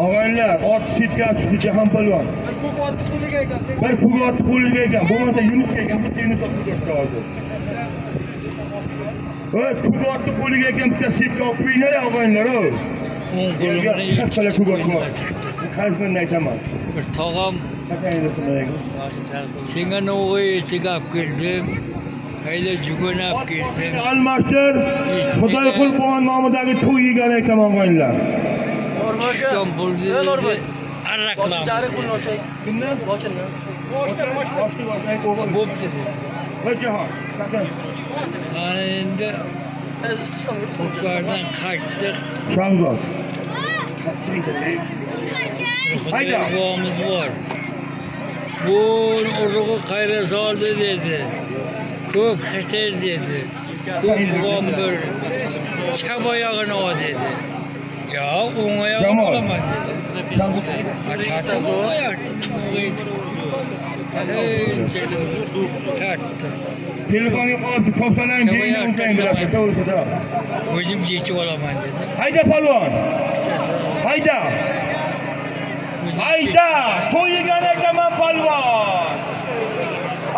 Og'aylar, 60 sitkasi tushdi Jahon polvon. Ko'p 60 pulga ekan. Bir pul 60 pulga ekan. Bo'lmasa Yunus ekan, bu Yunus o'tib hozir. Voy, pul 60 pulga ekan, bitta sitka olib qo'yinglar og'aylar, o. 10 qo'limni kattalar pul bor. Qaysini aytaman. Bir tog'am senga novvoy chigab keldim. Hayla jugonab keldim. Almashtir. Xudoyqul Quvon nomidagi to'y yegan ekan og'aylar. Ishton bo'ldi. Arraqlam. Jari pulni ochay. Kimdan? Ochinni. Bo'pti. Vajahan. Ana endi Ko'klardan qaytdik. Shahzod. Hayda. Boğamiz var. Bu urug'u qayra soldi dedi. Ko'p xatar dedi. Ko'p boğam bir chap oyog'ini ol dedi. Ya o'ng oyog'ini olaman dedi. Tartib Telefonga qolib ko'psalan keyin o'zing bilasiz, to'g'risida. O'zim yechib olaman dedi. Hayda polvon. Hayda. Hayda, to'y yegan ekanman polvon.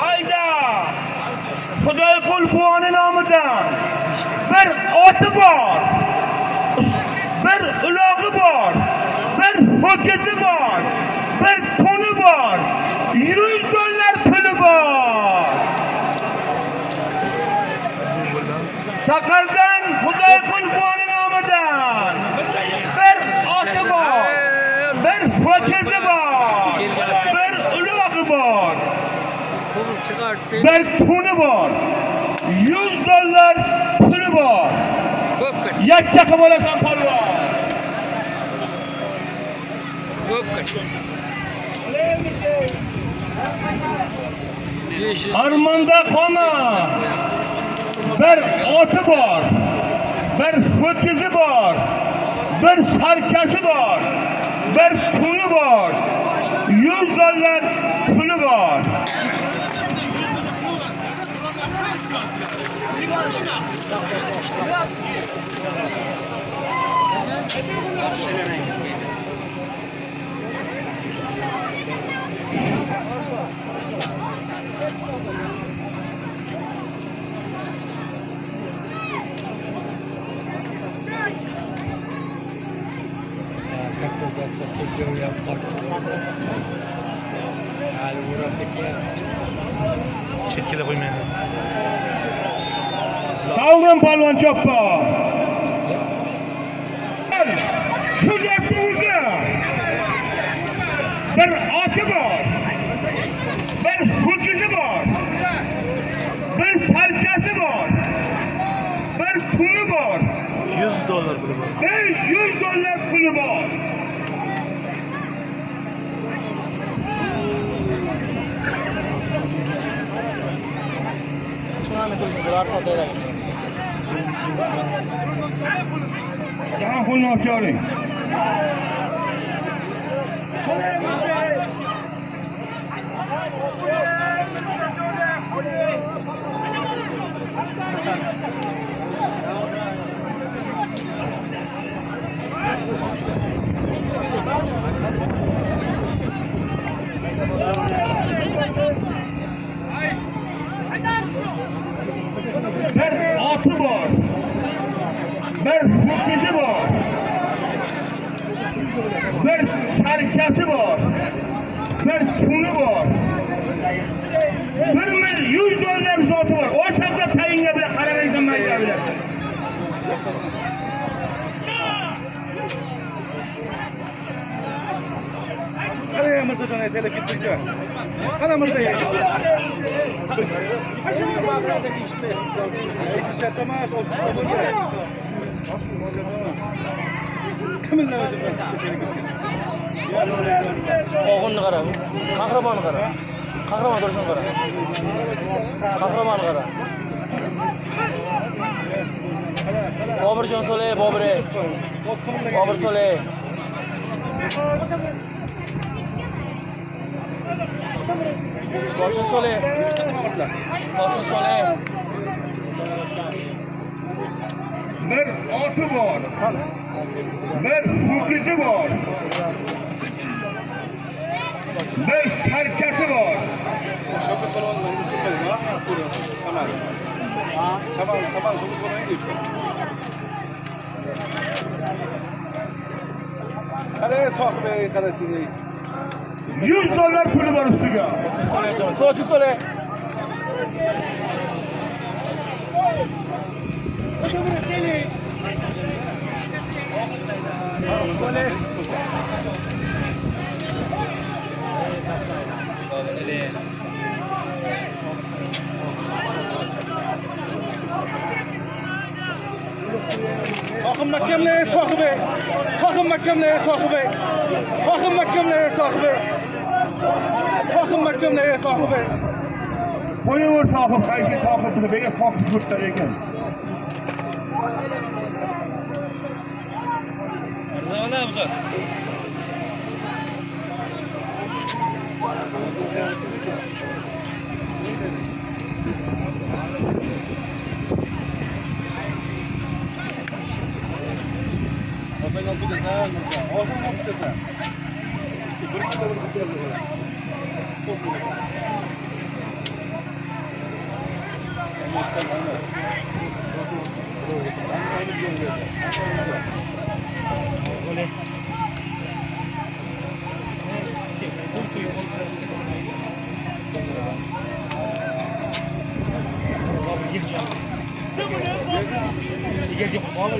Hayda. Xudoyqul Quvoni nomidan bir oti bor. Bir ulog'i bor. Bir ho'kizi bor. Bir to'ni bor. $100 puli bor. Sakardan Xudoyqul Quvoni nomidan bir oti bor. Bir ho'kizi bor. Bir ulog'i bor. Bir to'ni bor. $100 puli bor. Yakka qilib olasan polvon. Armonda qolma. Bir oti bor. Bir ho'kizi bor. Bir sarkasi bor. Bir puli bor. $100 puli bor. Katta zatga sejo'y yapqordi. Hali urab ketyapti. Chetga qo'ymaydi. Sağlam polvon choppa. Shu gapni o'zi. Bir oti bor. Bir ho'kizi bor. Bir salkasi bor. Bir puli bor. $100 puli bor. Bir $100 puli bor. Tsunami turishni biror sotaylar. Jahon pulni olib chiqaring. Bir oti bor. Bir ho'kizi bor. Bir sarkasi bor. Bir puli bor. $100 zoti bor. O shakda tayinga bilan qaramaysan mayga bilan. Qara Mirzajon aytaylik ketdik-ku. Qara Mirza yeydi. Shatamas, Og'unni qara. Qahramonni qara. Qahramon turishini qara. Qahramonni qara. Bobirjon Soley, Bobir. Bobir Soley. Lochin Soley. Lochin Soley. Bir oti bor. Bir ho'kizi bor. Bir sarkasi bor. Qara sohibga qarasizlik. $100 puli bor ustiga. Sochi sole. Sohib mahkamlari sohibi. Sohib mahkamlari sohibi. Sohib mahkamlari sohibi. Sohib mahkamlari sohibi. Qo'yaver sohib, qaysi sohib buni bega sohib ko'rtar ekan. Arzona uzat. Olsang olib ketasan, olsang olib ketasan. Bir ikkita bir bitirib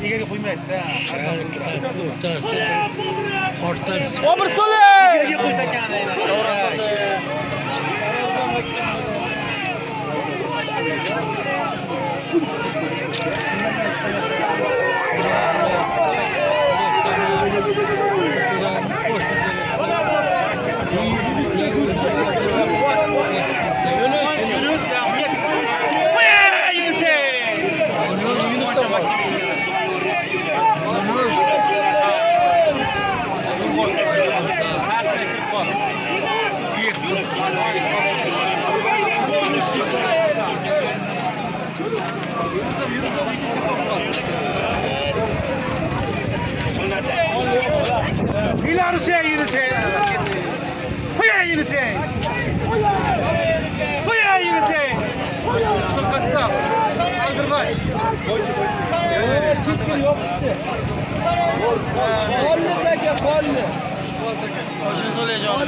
Egaga qo'ymaydi-da. Obir sole. Egaga qo'ytakan İleri şey yürü şey. Hoya yürü şey. Hoya yürü şey. Çok kısa. Kaldırmaç. Evet, çıkın yok işte. Kolle peki, kolle. Qo'shin sole javob ber.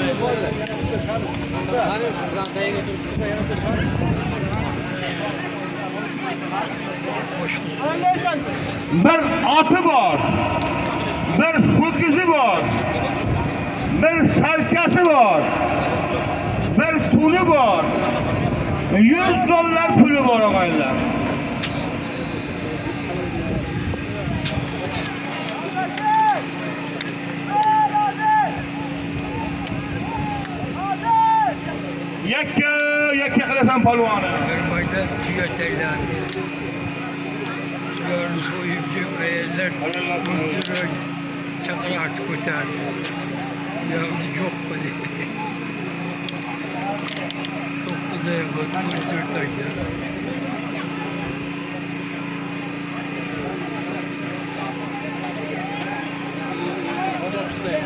Bir oti bor. Bir ho'kizi bor. Bir sarkasi bor. Bir tuni bor. $100 puli bor og'aylar. Yakka qilasan polvoni. Mayda tuya taylandi. Shularni so'yib jeb ayollar o'ldirib chaqaloq ko'tardi. Yo'q yo'q dedi. To'qqizda o'ldirdi.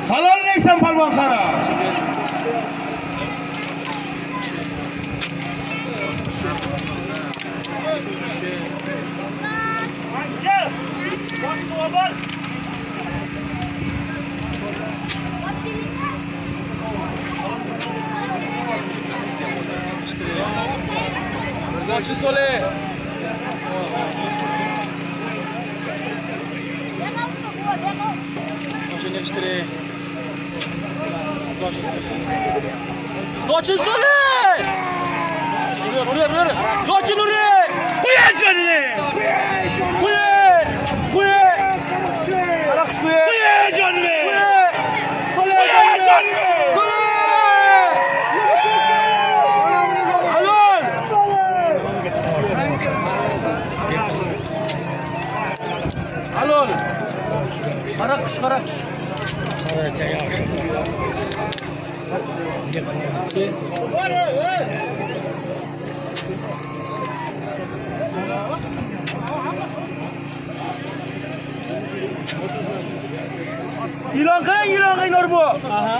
Halollaysan polvon qara. Qo'shin sole. Qo'shin ekstri. Qo'shin sole. Ur. Qo'shin ur. Qo'ya jonini. Qo'y. Arax qo'y. Qo'ya jonini. Sole. Sole. Halol. Halol. Arax. Qaracha yaxshi. E'lon qiling Norbo. Aha.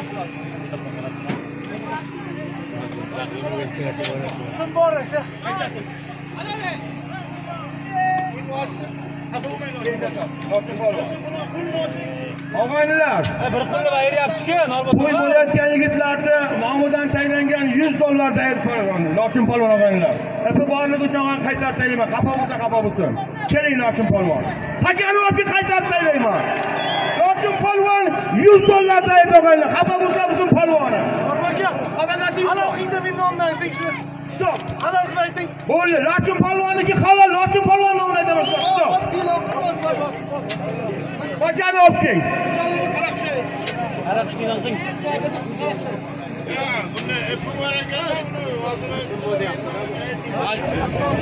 Og'aynilar, Bir qo'lga ayryapti-ku, Norbo. to'y bo'layotgan yigitlarni ma'murdan tayinlangan 100 dollar dayir so'ragan. Lochin polvon og'aynilar. Epi borligi uchun qaytarib taylayman. Xafa bo'lsin. Keling Lochin polvon. Takanovga qaytarib taylayman. Lochin polvon 100 dollar dayir og'aynilar. Xafa bo'lsa polvoni. Norbo aka. Ana o'qingda men nomdan ayting shuni. Stop. Ana o'zim ayting. Bo'ldi, Lochin polvonniki halol, Lochin polvon nomidan aytaman. Stop. Qachon o'pding? Araq ichgan qing.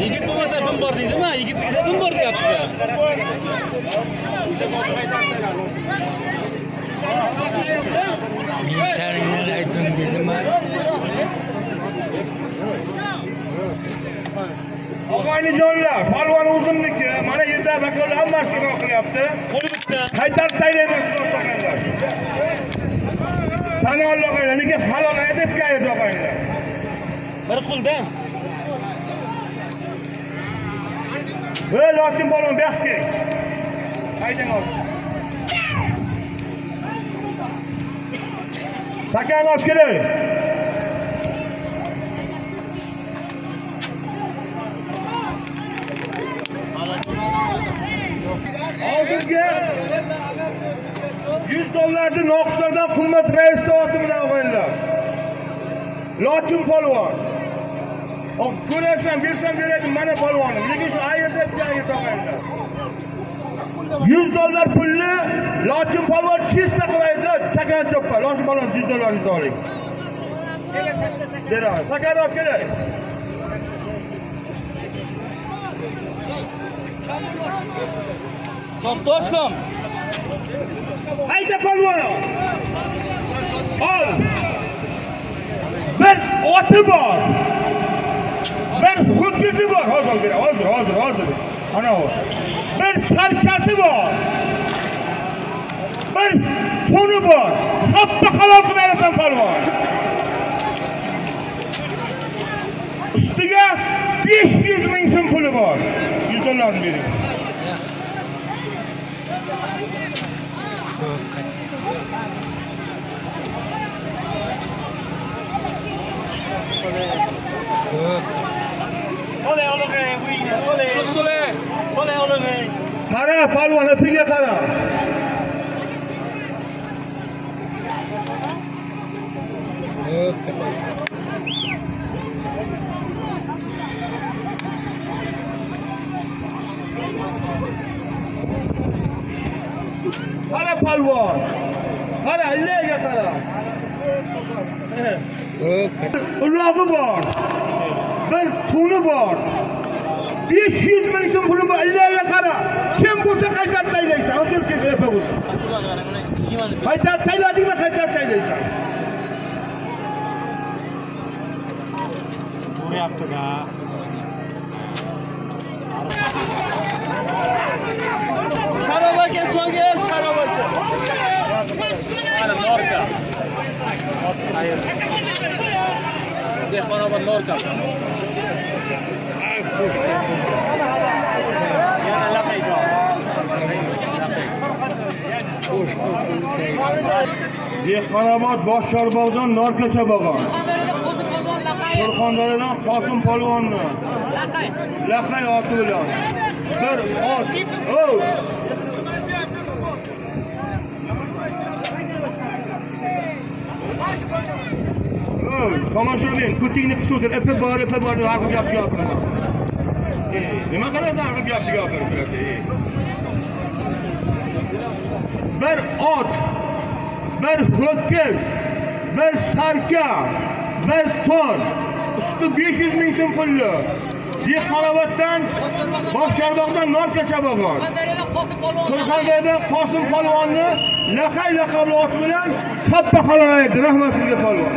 Yigit bo'lmasa bin bor deydimi? Yigitlikda bin bor deyapti. Taringdan aytdim dedim. Og'aynijonlar, polvon o'zimniki. Mana yerda vakolat hammasi qilyapti. Qo'li bitta. Qaytarib taylayman o'rtoqlar. Sana Allohga nega halol aytib keldi og'aynilar. Bir qo'ldan. Ey Lochin polvon baxtga. Haydang olib. Takan olib keling. Hozirga 100 dollarni noqishlardan qimmat raisni oti bilan o'g'aylar. Lochin polvon. Ko'rasam, bersam beradim mana polvonim. Lekin shu ayirda ayir o'g'aylar. 100 dollar pulni Lochin polvon chista qilaydi, takan choppa. Lochin polvon 100 dollarni oling. Beraman. Takan olib keling. Do'stim. Hayda polvon. Ol. Bir oti bor. Bir ho'kizi bor. Hozir. Ana o. Bir sarkasi bor. Bir to'ni bor. Hatto halol qilmaysan polvon. Ustiga 500 ming so'm puli bor. 100 dollarni bering. Qo'lay olg'ay, buyingni, qo'lay. Qo'lay olg'ay. Qara, polvon, ipiga qara. Qara polvon. Qara, illaga qara. Ulog'i bor. Bir to'ni bor. 500 ming so'm puli bor. Illaga qara. Kim bo'lsa qaytarib taylaysan. O'zim kelib bo'lsa. Qaytarib tayladingmi, qaytarib taylaysan. Bo'yapti-da. Sharob aka, so'ngiz, Sharob aka. Mana Norka. Ayir. Dehqonobod Norka. Yana laqay joy. Dehqonobod Boshshorbog'dan Norkacha bog'on. Surxondaryodan Qosim polvonni. Laqay oti bilan. Bir ot. Tomoshabin, kutingni qisuvdir. Ipi bor, har xil gap gapiraman. Nima qilasiz har xil gap gapirasiz? Bir ot, bir ho'kiz, bir sarka, bir to'n. Usti 500 ming so'm pulli. Dehqonoboddan Boshshorbog'dan Norkacha bog'on. Surxondaryodan Qosim polvonni laqay laqabli ot bilan choppa qoladi. Rahmat sizga polvon.